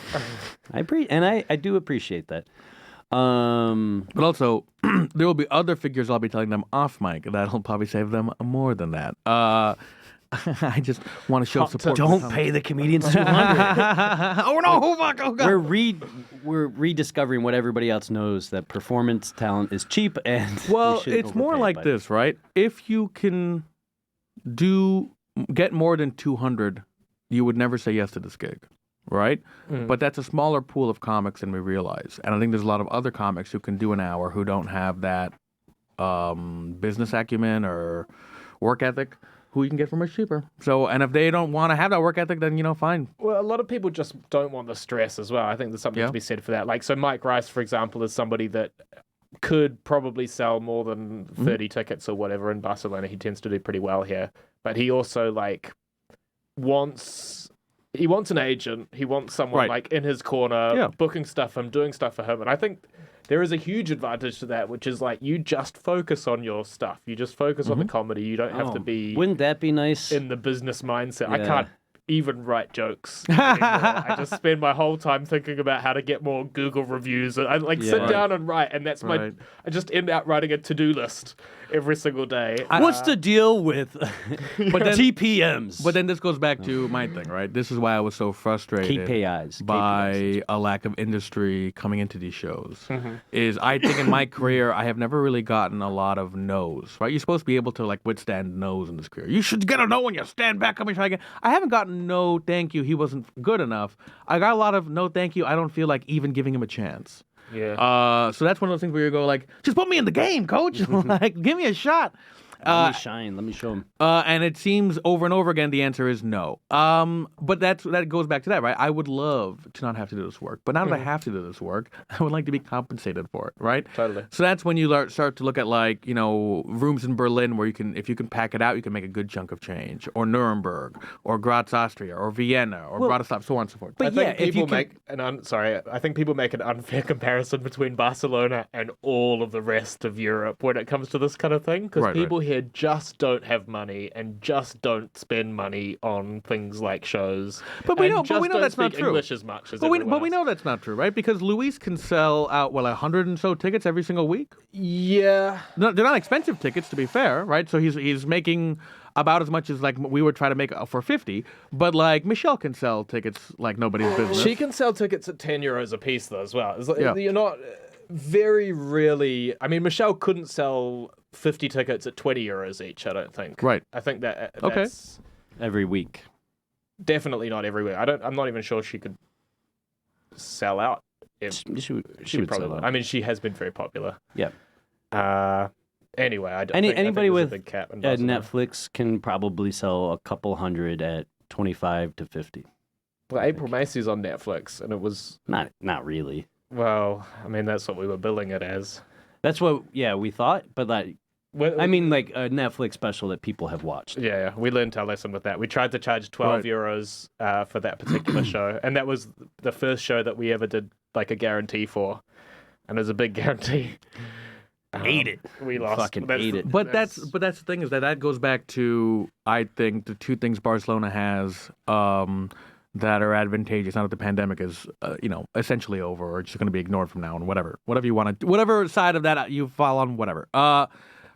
Speaker 1: I do appreciate that.
Speaker 3: But also, there will be other figures I'll be telling them off mic that'll probably save them more than that. I just want to show support.
Speaker 1: Don't pay the comedians $200.
Speaker 3: Oh no! Fuck! Oh god!
Speaker 1: We're rediscovering what everybody else knows, that performance talent is cheap, and
Speaker 3: Well,
Speaker 1: we shouldn't
Speaker 3: it's more
Speaker 1: overpay,
Speaker 3: like
Speaker 1: but-
Speaker 3: this, right? If you can get more than 200, you would never say yes to this gig, right? But that's a smaller pool of comics than we realize, and I think there's a lot of other comics who can do an hour who don't have that business acumen or work ethic, who you can get for much cheaper. So, and if they don't want to have that work ethic, then, fine.
Speaker 2: Well, a lot of people just don't want the stress as well. I think there's something to be said for that. Like, so Mike Rice, for example, is somebody that could probably sell more than 30 tickets or whatever in Barcelona. He tends to do pretty well here. But he also, wants an agent. He wants someone, in his corner, booking stuff for him, doing stuff for him. And I think there is a huge advantage to that, which is, you just focus on your stuff. You just focus on the comedy. You don't have to be...
Speaker 1: Wouldn't that be nice?
Speaker 2: In the business mindset. I
Speaker 1: Yeah.
Speaker 2: can't even write jokes anymore. I just spend my whole time thinking about how to get more Google reviews. I sit down and write, and that's my... I just end up writing a to-do list every single day.
Speaker 1: What's the deal with TPMs?
Speaker 3: But then this goes back to my thing, right? This is why I was so frustrated
Speaker 1: KPIs.
Speaker 3: by a lack of industry coming into these shows. Is I think in my career, I have never really gotten a lot of no's, right? You're supposed to be able to withstand no's in this career. You should get a no when you stand back up and try again. I haven't gotten no thank you, he wasn't good enough. I got a lot of no thank you, I don't feel like even giving him a chance.
Speaker 2: Yeah.
Speaker 3: So that's one of those things where you go just put me in the game, coach. Give me a shot.
Speaker 1: Let me shine. Let me show him.
Speaker 3: And it seems over and over again the answer is no. But that goes back to that, right? I would love to not have to do this work, but now that I have to do this work, I would like to be compensated for it, right?
Speaker 2: Totally.
Speaker 3: So that's when you start to look at rooms in Berlin where if you can pack it out, you can make a good chunk of change, or Nuremberg, or Graz, Austria, or Vienna, or Bratislava, so on and so forth.
Speaker 1: But
Speaker 2: I think people make an unfair comparison between Barcelona and all of the rest of Europe when it comes to this kind of thing, because people here just don't have money and just don't spend money on things like shows.
Speaker 3: But we know
Speaker 2: don't
Speaker 3: that's not
Speaker 2: speak
Speaker 3: true.
Speaker 2: English as much as
Speaker 3: But we
Speaker 2: everyone else.
Speaker 3: know that's not true, right? Because Luis can sell out 100 and so tickets every single week.
Speaker 2: Yeah.
Speaker 3: No, they're not expensive tickets, to be fair, right? So he's making about as much as we would try to make for 50. But Michelle can sell tickets like nobody's business.
Speaker 2: She can sell tickets at €10 a piece though as well. You're not very really. I mean, Michelle couldn't sell 50 tickets at €20 each. I don't think.
Speaker 3: Right.
Speaker 2: I think that's
Speaker 1: Every week.
Speaker 2: definitely not everywhere. I'm not even sure she could sell out.
Speaker 1: She would
Speaker 2: Probably
Speaker 1: sell
Speaker 2: would.
Speaker 1: out.
Speaker 2: I mean, she has been very popular.
Speaker 1: Yeah.
Speaker 2: Anyway, I don't think
Speaker 1: Anybody
Speaker 2: there's a
Speaker 1: with
Speaker 2: big cap in
Speaker 1: at
Speaker 2: Barcelona.
Speaker 1: Netflix can probably sell a couple hundred at 25 to 50.
Speaker 2: Well, April Macy's on Netflix, and it was
Speaker 1: Not really.
Speaker 2: well. I mean, that's what we were billing it as.
Speaker 1: That's what we thought, but a Netflix special that people have watched.
Speaker 2: Yeah, we learned our lesson with that. We tried to charge €12 for that particular show, and that was the first show that we ever did a guarantee for, and it was a big guarantee.
Speaker 1: Ate it.
Speaker 2: We lost.
Speaker 1: Fucking ate it.
Speaker 3: But that's the thing is that goes back to, I think, the two things Barcelona has that are advantageous. Now that the pandemic is essentially over, or just going to be ignored from now on. Whatever you want to, whatever side of that you fall on, whatever.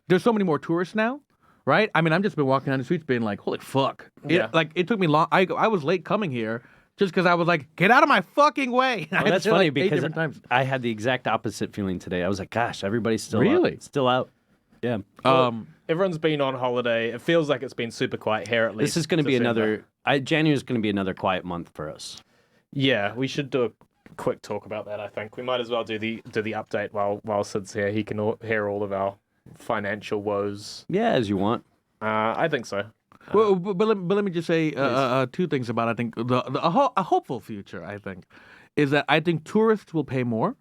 Speaker 3: There's so many more tourists now, right? I mean, I've just been walking down the streets being like, holy fuck! It took me long. I was late coming here. Just because I was like, get out of my fucking way.
Speaker 1: Well, that's funny because I had the exact opposite feeling today. I was like, gosh, everybody's still out. Yeah.
Speaker 2: Everyone's been on holiday. It feels like it's been super quiet here at least.
Speaker 1: This is going to be January is going to be another quiet month for us.
Speaker 2: Yeah, we should do a quick talk about that, I think. We might as well do the update while Sid's here. He can hear all of our financial woes.
Speaker 1: Yeah, as you want.
Speaker 2: I think so.
Speaker 3: Well, but let me just say two things about, I think, a hopeful future, I think, is that I think tourists will pay more.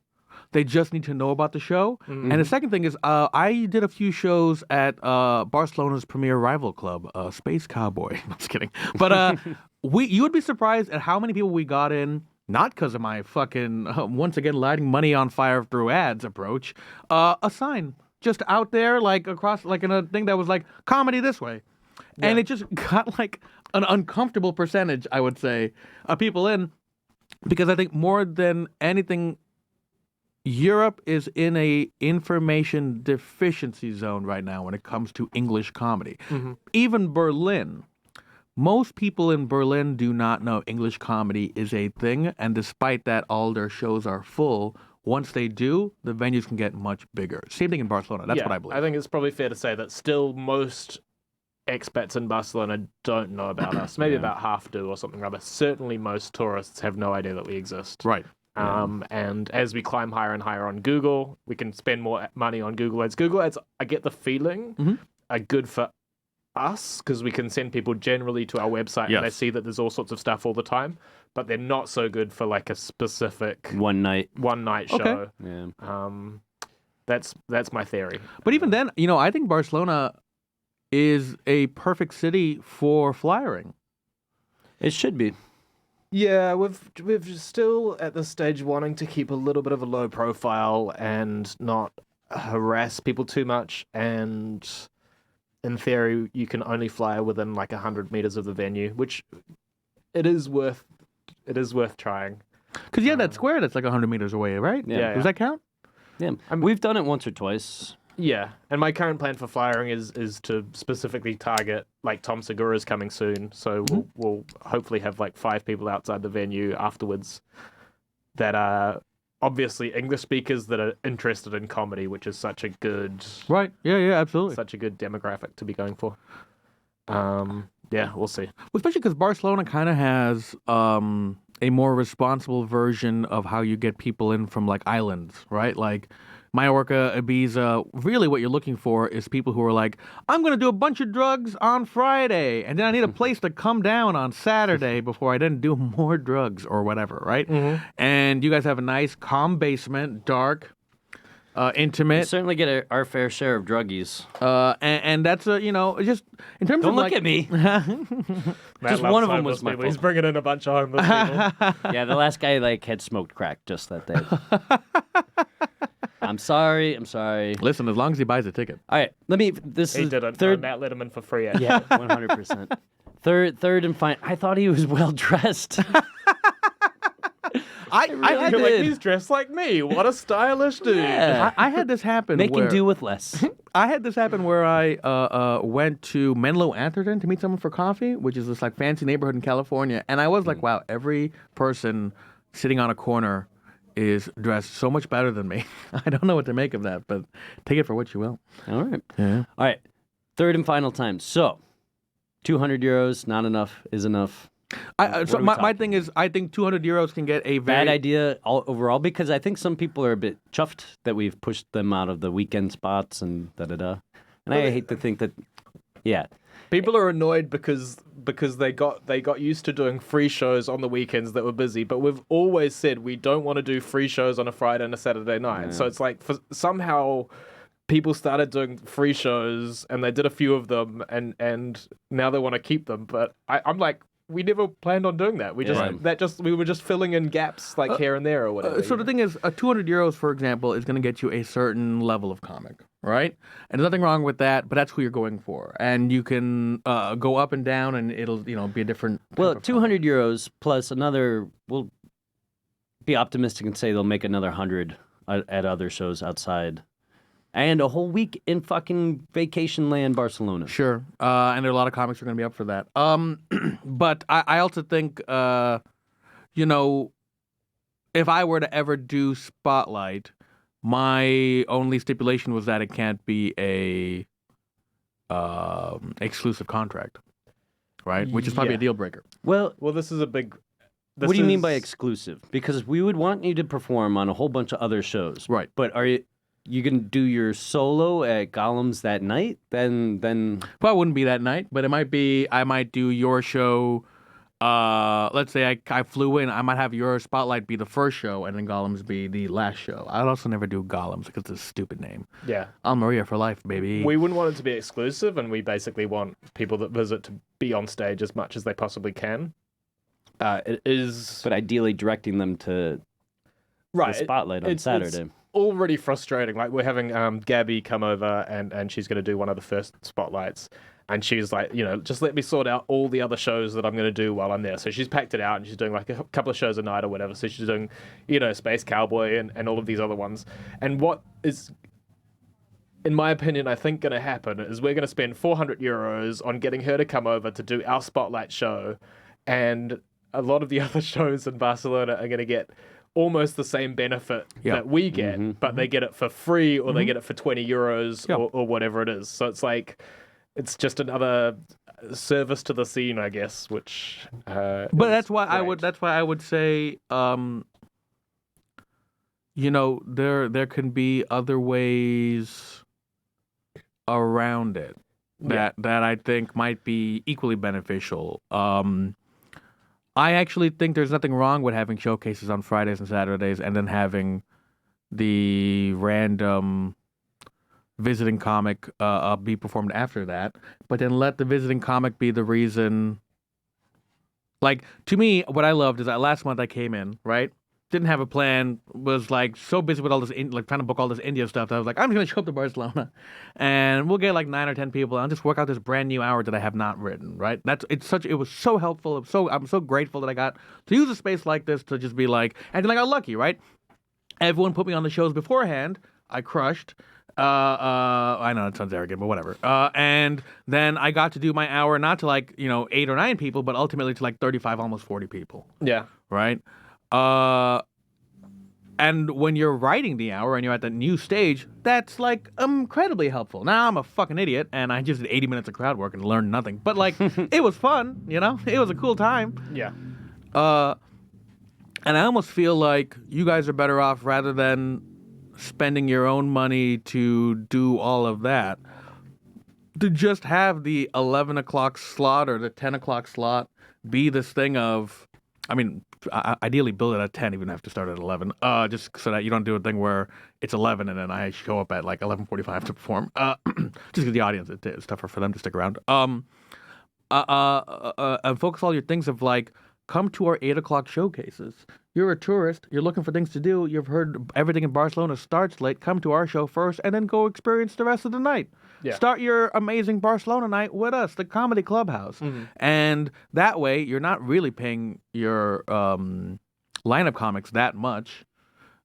Speaker 3: They just need to know about the show. Mm-hmm. And the second thing is I did a few shows at Barcelona's premier rival club, Space Cowboy. I'm just kidding. But you would be surprised at how many people we got in, not because of my fucking, once again, lighting money on fire through ads approach, a sign just out there, across, in a thing that was comedy this way. Yeah. And it just got an uncomfortable percentage, I would say, of people in, because I think more than anything, Europe is in a information deficiency zone right now when it comes to English comedy. Mm-hmm. Even Berlin, most people in Berlin do not know English comedy is a thing, and despite that, all their shows are full. Once they do, the venues can get much bigger. Same thing in Barcelona. That's what I believe.
Speaker 2: I think it's probably fair to say that still most expats in Barcelona don't know about us. Maybe about half do or something rather. Certainly most tourists have no idea that we exist.
Speaker 3: Right.
Speaker 2: And as we climb higher and higher on Google, we can spend more money on Google Ads. Google Ads, I get the feeling, are good for us because we can send people generally to our website and they see that there's all sorts of stuff all the time, but they're not so good for like a specific one night show.
Speaker 1: Yeah.
Speaker 2: That's my theory.
Speaker 3: But even then, I think Barcelona is a perfect city for flyering.
Speaker 1: It should be.
Speaker 2: Yeah, we've still at this stage wanting to keep a little bit of a low profile and not harass people too much. And in theory, you can only fly within like 100 meters of the venue, which it is worth trying.
Speaker 3: Because that square that's like 100 meters away, right?
Speaker 1: Yeah.
Speaker 3: Does that count?
Speaker 1: Yeah, we've done it once or twice.
Speaker 2: Yeah, and my current plan for flyering is to specifically target, like Tom Segura's coming soon, so we'll hopefully have like 5 people outside the venue afterwards that are obviously English speakers that are interested in comedy, which is such a good...
Speaker 3: Right, yeah, absolutely.
Speaker 2: Such a good demographic to be going for. Yeah, we'll see.
Speaker 3: Well, especially because Barcelona kind of has a more responsible version of how you get people in from like islands, right? Like Mallorca, Ibiza, really what you're looking for is people who are like, I'm going to do a bunch of drugs on Friday, and then I need a place to come down on Saturday before I then do more drugs or whatever, right? And you guys have a nice, calm basement, dark, intimate.
Speaker 1: We certainly get our fair share of druggies.
Speaker 3: And that's, just in terms
Speaker 1: Don't
Speaker 3: of
Speaker 1: look
Speaker 3: like...
Speaker 1: at me.
Speaker 2: Just
Speaker 1: one of them was my
Speaker 2: people. He's
Speaker 1: fault.
Speaker 2: bringing in a bunch of homeless people.
Speaker 1: Yeah, the last guy had smoked crack just that day. I'm sorry.
Speaker 3: Listen, as long as he buys a ticket.
Speaker 1: All right, this
Speaker 2: He
Speaker 1: is
Speaker 2: didn't.
Speaker 1: third.
Speaker 2: Matt let him in for free. Actually.
Speaker 1: Yeah, 100%. Third and final. I thought he was well dressed.
Speaker 3: I had
Speaker 2: You're
Speaker 3: this,
Speaker 2: like, he's dressed like me. What a stylish dude.
Speaker 1: Yeah.
Speaker 3: I had this happen.
Speaker 1: Making
Speaker 3: where,
Speaker 1: do with less.
Speaker 3: I had this happen where I went to Menlo Atherton to meet someone for coffee, which is this like fancy neighborhood in California, and I was like, wow, every person sitting on a corner is dressed so much better than me. I don't know what to make of that, but take it for what you will.
Speaker 1: All right.
Speaker 3: Yeah.
Speaker 1: All right. Third and final time. So, 200 euros, not enough, is enough.
Speaker 3: So my thing is, I think 200 euros can get a very...
Speaker 1: Bad idea overall, because I think some people are a bit chuffed that we've pushed them out of the weekend spots and da-da-da. And I hate to think that, yeah.
Speaker 2: People are annoyed because they got used to doing free shows on the weekends that were busy, but we've always said we don't want to do free shows on a Friday and a Saturday night. Yeah. So it's like somehow people started doing free shows and they did a few of them and now they want to keep them. But I'm like, we never planned on doing that. We were just filling in gaps like here and there or whatever.
Speaker 3: So the thing is, 200 euros, for example, is going to get you a certain level of comic, right? And there's nothing wrong with that, but that's who you're going for. And you can go up and down, and it'll be a different.
Speaker 1: Well, 200 euros plus another. We'll be optimistic and say they'll make another 100 at other shows outside. And a whole week in fucking vacation land, Barcelona.
Speaker 3: Sure. And there are a lot of comics who are going to be up for that. But I also think, if I were to ever do Spotlight, my only stipulation was that it can't be a exclusive contract, right? Which is probably a deal breaker.
Speaker 1: Well,
Speaker 2: this is a big...
Speaker 1: What do you mean by exclusive? Because we would want you to perform on a whole bunch of other shows.
Speaker 3: Right.
Speaker 1: But are you can do your solo at Gollum's that night? Then
Speaker 3: Well, it wouldn't be that night, but it might be. I might do your show. Let's say I flew in. I might have your Spotlight be the first show, and then Gollum's be the last show. I'd also never do Gollum's because it's a stupid name.
Speaker 2: Yeah.
Speaker 3: Maria for life, baby.
Speaker 2: We wouldn't want it to be exclusive, and we basically want people that visit to be on stage as much as they possibly can. It is,
Speaker 1: but ideally directing them to the Spotlight on Saturday.
Speaker 2: It's already frustrating. Like we're having Gabby come over and she's going to do one of the first spotlights, and she's like, just let me sort out all the other shows that I'm going to do while I'm there. So she's packed it out and she's doing like a couple of shows a night or whatever. So she's doing, Space Cowboy and all of these other ones. And what is in my opinion, I think going to happen is we're going to spend €400 on getting her to come over to do our spotlight show, and a lot of the other shows in Barcelona are going to get almost the same benefit that we get, but they get it for free or they get it for €20 or whatever it is. So it's like, it's just another service to the scene, I guess, which.
Speaker 3: But that's why I would say, there can be other ways around it that I think might be equally beneficial. I actually think there's nothing wrong with having showcases on Fridays and Saturdays and then having the random visiting comic be performed after that, but then let the visiting comic be the reason. Like, to me, what I loved is that last month I came in, right? Didn't have a plan, was like so busy with all this, trying to book all this India stuff that I was like, I'm just going to show up to Barcelona and we'll get like 9 or 10 people and I'll just work out this brand new hour that I have not written, right? It was so helpful. I'm so grateful that I got to use a space like this to just be like, and then I got lucky, right? Everyone put me on the shows beforehand. I crushed. I know it sounds arrogant, but whatever. And then I got to do my hour, not to like, 8 or 9 people, but ultimately to like 35, almost 40 people.
Speaker 2: Yeah.
Speaker 3: Right? And when you're writing the hour and you're at that new stage, that's like incredibly helpful. Now I'm a fucking idiot and I just did 80 minutes of crowd work and learned nothing. But like, it was fun, It was a cool time.
Speaker 2: Yeah.
Speaker 3: And I almost feel like you guys are better off rather than spending your own money to do all of that, to just have the 11 o'clock slot or the 10 o'clock slot be this thing of, ideally build it at 10, even have to start at 11, just so that you don't do a thing where it's 11 and then I show up at like 11:45 to perform, just because the audience, it's tougher for them to stick around. And focus all your things of like, come to our 8 o'clock showcases. You're a tourist. You're looking for things to do. You've heard everything in Barcelona starts late. Come to our show first and then go experience the rest of the night.
Speaker 2: Yeah.
Speaker 3: Start your amazing Barcelona night with us, the Comedy Clubhouse. Mm-hmm. And that way, you're not really paying your lineup comics that much.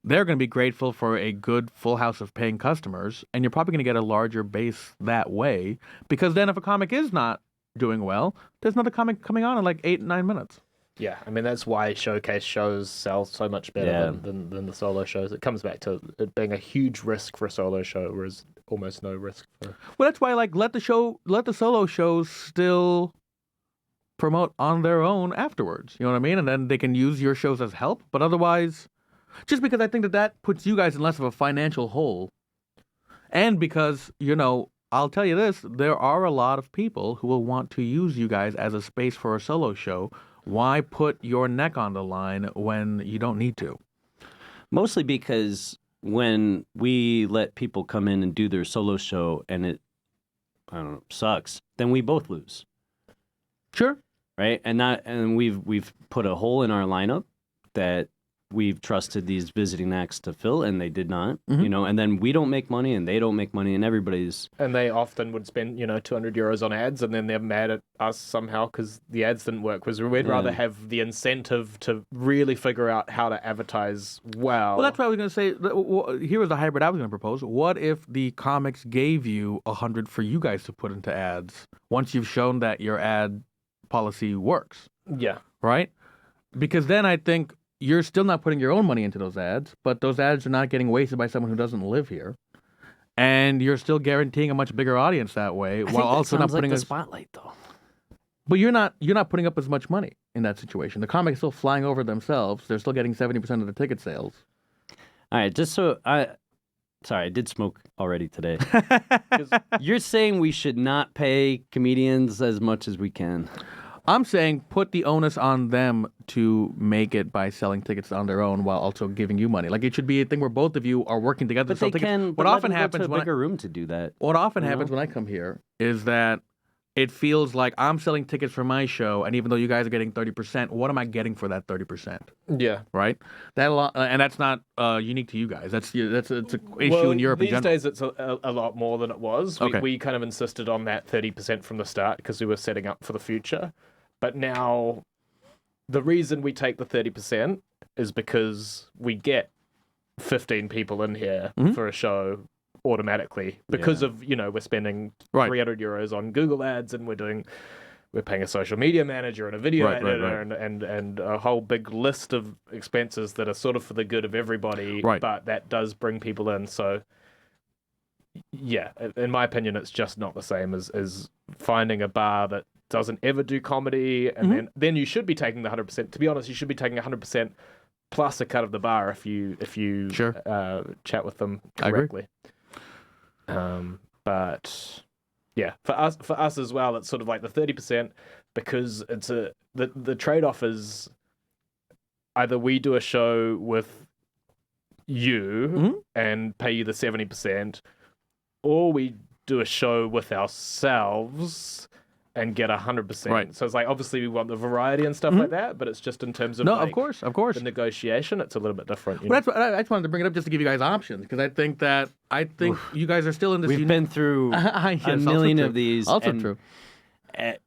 Speaker 3: They're going to be grateful for a good full house of paying customers. And you're probably going to get a larger base that way. Because then if a comic is not doing well, there's another comic coming on in like 8, 9 minutes.
Speaker 2: Yeah, that's why showcase shows sell so much better than the solo shows. It comes back to it being a huge risk for a solo show, whereas almost no risk for.
Speaker 3: Well, that's why let the solo shows still promote on their own afterwards. You know what I mean? And then they can use your shows as help. But otherwise, just because I think that puts you guys in less of a financial hole, and because I'll tell you this: there are a lot of people who will want to use you guys as a space for a solo show. Why put your neck on the line when you don't need to?
Speaker 1: Mostly because when we let people come in and do their solo show and it, sucks, then we both lose.
Speaker 3: Sure.
Speaker 1: Right? And we've put a hole in our lineup that we've trusted these visiting acts to fill, and they did not, and then we don't make money and they don't make money and everybody's...
Speaker 2: And they often would spend, €200 on ads and then they're mad at us somehow because the ads didn't work. Because we'd rather have the incentive to really figure out how to advertise well.
Speaker 3: Well, that's what I was going to say. Here was the hybrid I was going to propose. What if the comics gave you 100 for you guys to put into ads once you've shown that your ad policy works?
Speaker 2: Yeah.
Speaker 3: Right? Because then I think you're still not putting your own money into those ads, but those ads are not getting wasted by someone who doesn't live here. And you're still guaranteeing a much bigger audience that way, while also not putting
Speaker 1: like the spotlight, though.
Speaker 3: But you're not putting up as much money in that situation. The comics are still flying over themselves. They're still getting 70% of the ticket sales.
Speaker 1: All right, sorry, I did smoke already today. You're saying we should not pay comedians as much as we can.
Speaker 3: I'm saying put the onus on them to make it by selling tickets on their own while also giving you money. Like, it should be a thing where both of you are working together
Speaker 1: but
Speaker 3: to sell
Speaker 1: they
Speaker 3: tickets.
Speaker 1: Can,
Speaker 3: what often happens
Speaker 1: when a bigger room to do that.
Speaker 3: What often happens when I come here is that it feels like I'm selling tickets for my show, and even though you guys are getting 30%, what am I getting for that 30%?
Speaker 2: Yeah.
Speaker 3: Right? And that's not unique to you guys. It's an issue in Europe in general.
Speaker 2: These days it's a lot more than it was. We kind of insisted on that 30% from the start because we were setting up for the future. But now, the reason we take the 30% is because we get 15 people in here for a show automatically because of, we're spending
Speaker 3: Right.
Speaker 2: 300 euros on Google ads, and we're paying a social media manager and a video editor and a whole big list of expenses that are sort of for the good of everybody, but that does bring people in. So yeah, in my opinion, it's just not the same as finding a bar that doesn't ever do comedy, and then you should be taking the 100%. To be honest, you should be taking 100% plus a cut of the bar if you chat with them correctly. But yeah, for us as well, it's sort of like the 30%, because it's the trade-off is either we do a show with you and pay you the 70%, or we do a show with ourselves and get 100%.
Speaker 3: Right.
Speaker 2: So it's like, obviously we want the variety and stuff like that, but it's just in terms of
Speaker 3: of course.
Speaker 2: the negotiation, it's a little bit different.
Speaker 3: Well, I just wanted to bring it up just to give you guys options, because I think you guys are still in this.
Speaker 1: We've been through a million of these.
Speaker 3: Also
Speaker 1: and
Speaker 3: true.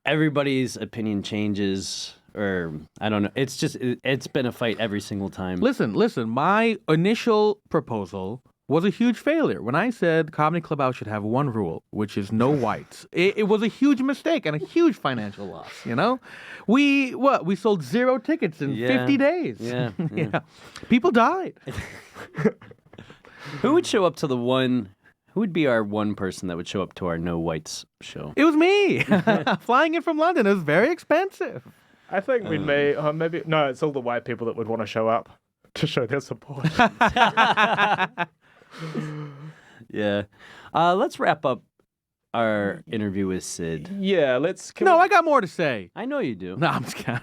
Speaker 1: Everybody's opinion changes, or I don't know. It's just it's been a fight every single time.
Speaker 3: Listen. My initial proposal was a huge failure. When I said Comedy Clubhouse should have one rule, which is no whites, it was a huge mistake and a huge financial loss. We sold 0 tickets in 50 days.
Speaker 1: Yeah.
Speaker 3: People died.
Speaker 1: Who would show up to the one? Who would be our one person that would show up to our no whites show?
Speaker 3: It was me, flying in from London. It was very expensive.
Speaker 2: I think we may, maybe, no, it's all the white people that would want to show up to show their support.
Speaker 1: Yeah. Let's wrap up our interview with Sid.
Speaker 2: Yeah,
Speaker 3: I got more to say.
Speaker 1: I know you do.
Speaker 3: No, I'm just kidding.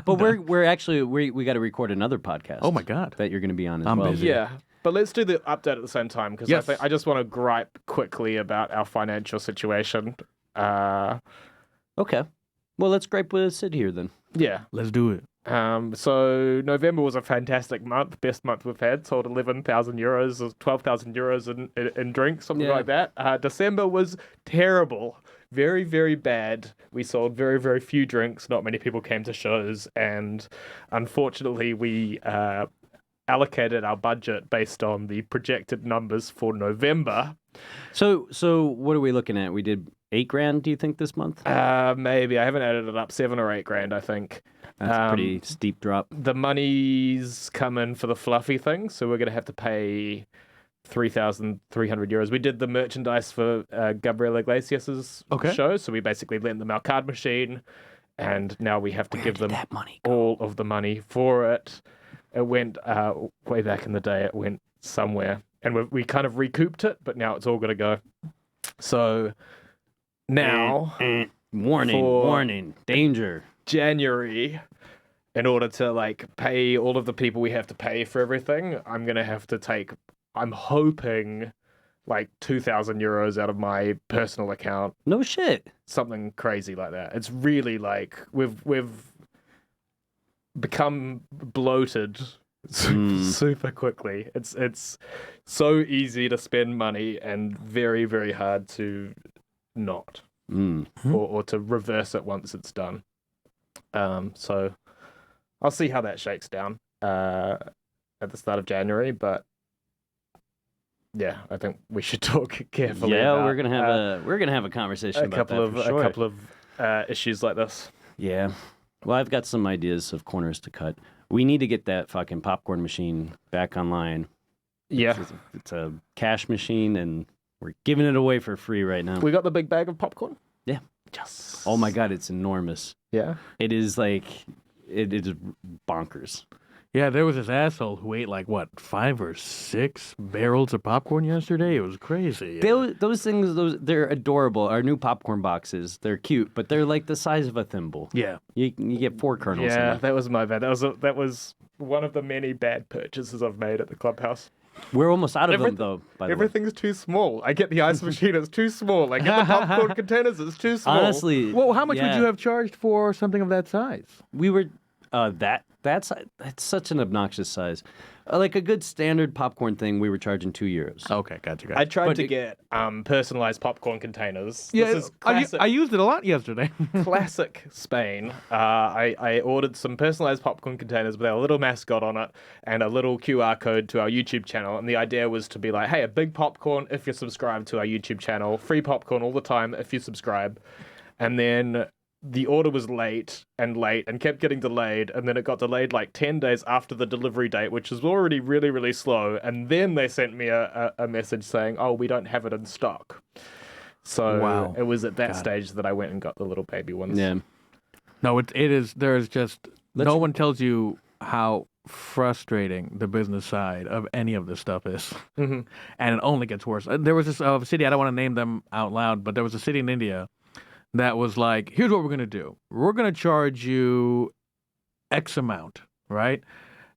Speaker 1: But we're actually we got to record another podcast.
Speaker 3: Oh my God.
Speaker 1: That you're going to be on as
Speaker 3: I'm
Speaker 1: well.
Speaker 3: busy.
Speaker 2: Yeah. But let's do the update at the same time, because
Speaker 3: Yes.
Speaker 2: I just want to gripe quickly about our financial situation.
Speaker 1: Okay. Well, let's gripe with Sid here then.
Speaker 2: Yeah.
Speaker 3: Let's do it.
Speaker 2: So November was a fantastic month, best month we've had. Sold 11,000 euros or 12,000 euros in drinks, something like that. December was terrible, very, very bad. We sold very, very few drinks. Not many people came to shows, and unfortunately, we allocated our budget based on the projected numbers for November.
Speaker 1: So what are we looking at? We did $8,000, do you think, this month?
Speaker 2: Maybe. I haven't added it up. 7 or 8 grand, I think.
Speaker 1: That's a pretty steep drop.
Speaker 2: The money's come in for the fluffy thing, so we're going to have to pay 3,300 euros. We did the merchandise for Gabriel Iglesias's show, so we basically lent them our card machine, and now we have to give them
Speaker 1: that money
Speaker 2: all of the money for it. It went way back in the day. It went somewhere, and we kind of recouped it, but now it's all going to go. So now,
Speaker 1: warning, danger.
Speaker 2: January, in order to pay all of the people we have to pay for everything, I'm gonna have to take, I'm hoping, 2,000 euros out of my personal account.
Speaker 1: No shit.
Speaker 2: Something crazy like that. It's really we've become bloated super quickly. It's so easy to spend money and very, very hard to not or to reverse it once it's done. So I'll see how that shakes down at the start of January, but yeah, I think we should talk carefully.
Speaker 1: Yeah,
Speaker 2: about,
Speaker 1: we're gonna have a conversation about that for sure.
Speaker 2: A couple of issues like this.
Speaker 1: Yeah. Well, I've got some ideas of corners to cut. We need to get that fucking popcorn machine back online.
Speaker 2: Yeah,
Speaker 1: it's a cash machine, and we're giving it away for free right now.
Speaker 2: We got the big bag of popcorn.
Speaker 1: Yeah.
Speaker 2: Yes.
Speaker 1: Oh my God, it's enormous.
Speaker 2: Yeah.
Speaker 1: It is it is bonkers.
Speaker 3: Yeah, there was this asshole who ate 5 or 6 barrels of popcorn yesterday. It was crazy.
Speaker 1: Those things, they're adorable. Our new popcorn boxes, they're cute, but they're the size of a thimble.
Speaker 3: Yeah.
Speaker 1: You get 4 kernels.
Speaker 2: Yeah,
Speaker 1: in
Speaker 2: that was my bad. That was one of the many bad purchases I've made at the Clubhouse.
Speaker 1: We're almost out of them, though, by the way.
Speaker 2: Everything's too small. I get the ice machine, it's too small. I get the popcorn containers, it's too small.
Speaker 1: Honestly.
Speaker 3: Well, how much would you have charged for something of that size?
Speaker 1: We were, That's such an obnoxious size. Like a good standard popcorn thing, we were charging €2.
Speaker 3: Okay, gotcha.
Speaker 2: I tried to get personalized popcorn containers.
Speaker 3: Yeah,
Speaker 2: This is classic,
Speaker 3: I used it a lot yesterday.
Speaker 2: classic Spain. I ordered some personalized popcorn containers with our little mascot on it and a little QR code to our YouTube channel. And the idea was to be like, hey, a big popcorn if you're subscribed to our YouTube channel, free popcorn all the time if you subscribe. And then the order was late and kept getting delayed, and then it got delayed like 10 days after the delivery date, which was already really, really slow. And then they sent me a message saying, oh, we don't have it in stock. So
Speaker 3: Wow.
Speaker 2: it was at that stage that I went and got the little baby ones.
Speaker 1: Yeah.
Speaker 3: No, it is. There's just no one tells you how frustrating the business side of any of this stuff is, and it only gets worse. There was this city, I don't want to name them out loud, but there was a city in India that was like, here's what we're going to do. We're going to charge you X amount, right?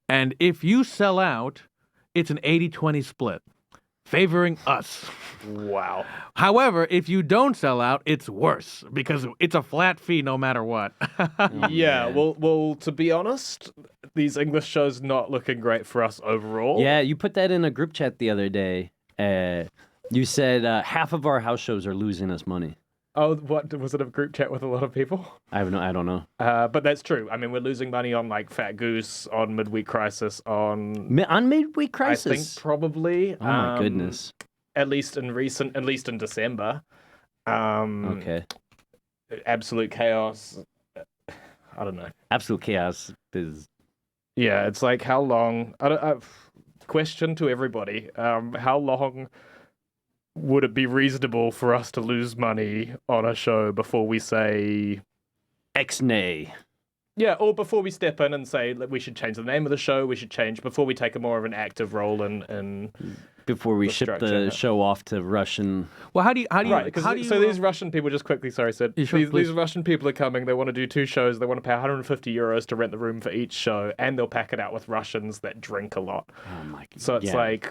Speaker 3: And if you sell out, it's an 80-20 split, favoring us.
Speaker 2: Wow.
Speaker 3: However, if you don't sell out, it's worse because it's a flat fee no matter what.
Speaker 2: Yeah, well, to be honest, these English shows not looking great for us overall.
Speaker 1: Yeah, you put that in a group chat the other day. You said half of our house shows are losing us money.
Speaker 2: Oh, what was it? A group chat with a lot of people?
Speaker 1: I don't know.
Speaker 2: But that's true. I mean, we're losing money on like Fat Goose, on Midweek Crisis, on
Speaker 1: Midweek Crisis.
Speaker 2: I think probably.
Speaker 1: Oh my goodness.
Speaker 2: At least in December.
Speaker 1: Okay.
Speaker 2: Absolute Chaos. I don't know.
Speaker 1: Absolute Chaos is.
Speaker 2: Yeah, it's like how long? Question to everybody: how long would it be reasonable for us to lose money on a show before we say
Speaker 1: X-nay?
Speaker 2: Yeah, or before we step in and say that we should change the name of the show, we should change before we take a more of an active role in
Speaker 1: before we ship
Speaker 2: structure.
Speaker 1: the show off to Russian.
Speaker 3: Well, how do you
Speaker 2: so these Russian people, just quickly, sorry, Sid.
Speaker 3: Yeah, sure,
Speaker 2: these Russian people are coming. They want to do 2 shows. They want to pay €150 to rent the room for each show, and they'll pack it out with Russians that drink a lot.
Speaker 1: Oh my god!
Speaker 2: So it's like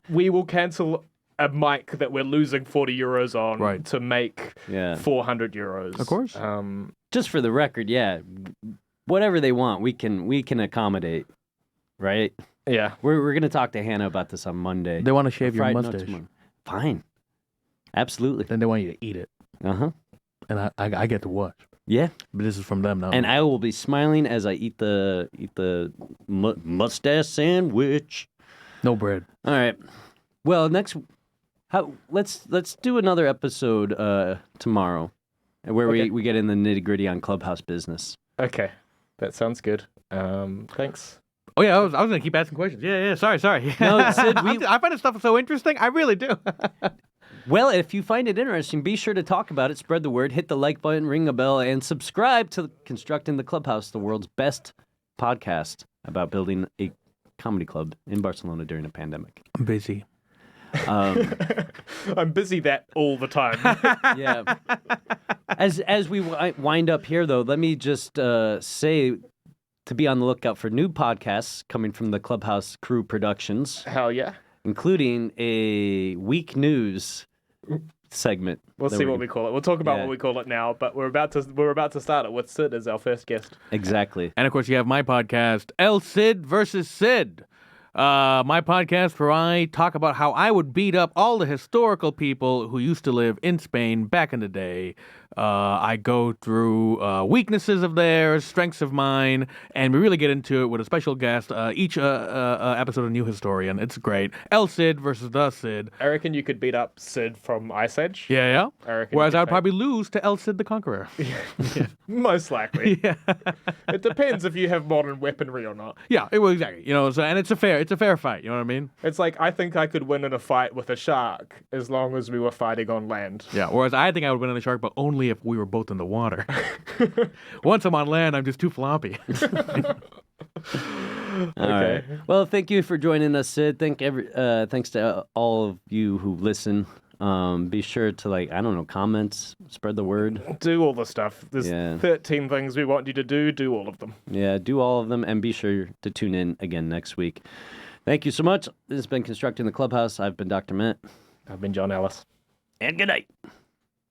Speaker 2: we will cancel a mic that we're losing €40 on to make €400.
Speaker 3: Of course.
Speaker 1: Just for the record, yeah, whatever they want, we can accommodate, right?
Speaker 2: Yeah,
Speaker 1: we're gonna talk to Hannah about this on Monday.
Speaker 3: They want to shave your
Speaker 1: Friday, no,
Speaker 3: mustache.
Speaker 1: tomorrow. Fine, absolutely.
Speaker 3: Then they want you to eat it. And I get to watch.
Speaker 1: Yeah,
Speaker 3: but this is from them now.
Speaker 1: And I will be smiling as I eat the mustache sandwich.
Speaker 3: No bread.
Speaker 1: All right. Well, let's do another episode tomorrow, where we get in the nitty gritty on Clubhouse business.
Speaker 2: Okay, that sounds good. Thanks.
Speaker 3: Oh yeah, I was gonna keep asking questions. Yeah. Sorry.
Speaker 1: No, Sid,
Speaker 3: I find this stuff so interesting. I really do.
Speaker 1: Well, if you find it interesting, be sure to talk about it, spread the word, hit the like button, ring a bell, and subscribe to Constructing the Clubhouse, the world's best podcast about building a comedy club in Barcelona during a pandemic.
Speaker 3: I'm busy.
Speaker 2: I'm busy that all the time.
Speaker 1: Yeah. As we wind up here, though, let me just say to be on the lookout for new podcasts coming from the Clubhouse Crew Productions.
Speaker 2: Hell yeah.
Speaker 1: Including a week news segment.
Speaker 2: We'll see what we call it. We'll talk about what we call it now, but we're about to start it with Sid as our first guest.
Speaker 1: Exactly.
Speaker 3: And of course, you have my podcast, El Cid versus Sid. My podcast where I talk about how I would beat up all the historical people who used to live in Spain back in the day. I go through weaknesses of theirs, strengths of mine, and we really get into it with a special guest. Each episode, a new historian. It's great. El Cid versus the Cid.
Speaker 2: I reckon you could beat up Sid from Ice Age.
Speaker 3: Yeah.
Speaker 2: I reckon
Speaker 3: Whereas I would probably lose to El Cid the Conqueror.
Speaker 2: Yeah. Most likely.
Speaker 3: Yeah.
Speaker 2: It depends if you have modern weaponry or not.
Speaker 3: Yeah, exactly. And it's a fair fight. You know what I mean?
Speaker 2: It's like, I think I could win in a fight with a shark as long as we were fighting on land.
Speaker 3: Yeah. Whereas I think I would win in a shark, but only if we were both in the water. Once I'm on land, I'm just too floppy.
Speaker 1: All right. Well, thank you for joining us, Sid. Thanks to all of you who listen. Be sure to comments, spread the word.
Speaker 2: Do all the stuff. There's 13 things we want you to do. Do all of them.
Speaker 1: Yeah, do all of them, and be sure to tune in again next week. Thank you so much. This has been Constructing the Clubhouse. I've been Dr. Matt.
Speaker 2: I've been John Ellis.
Speaker 1: And good night.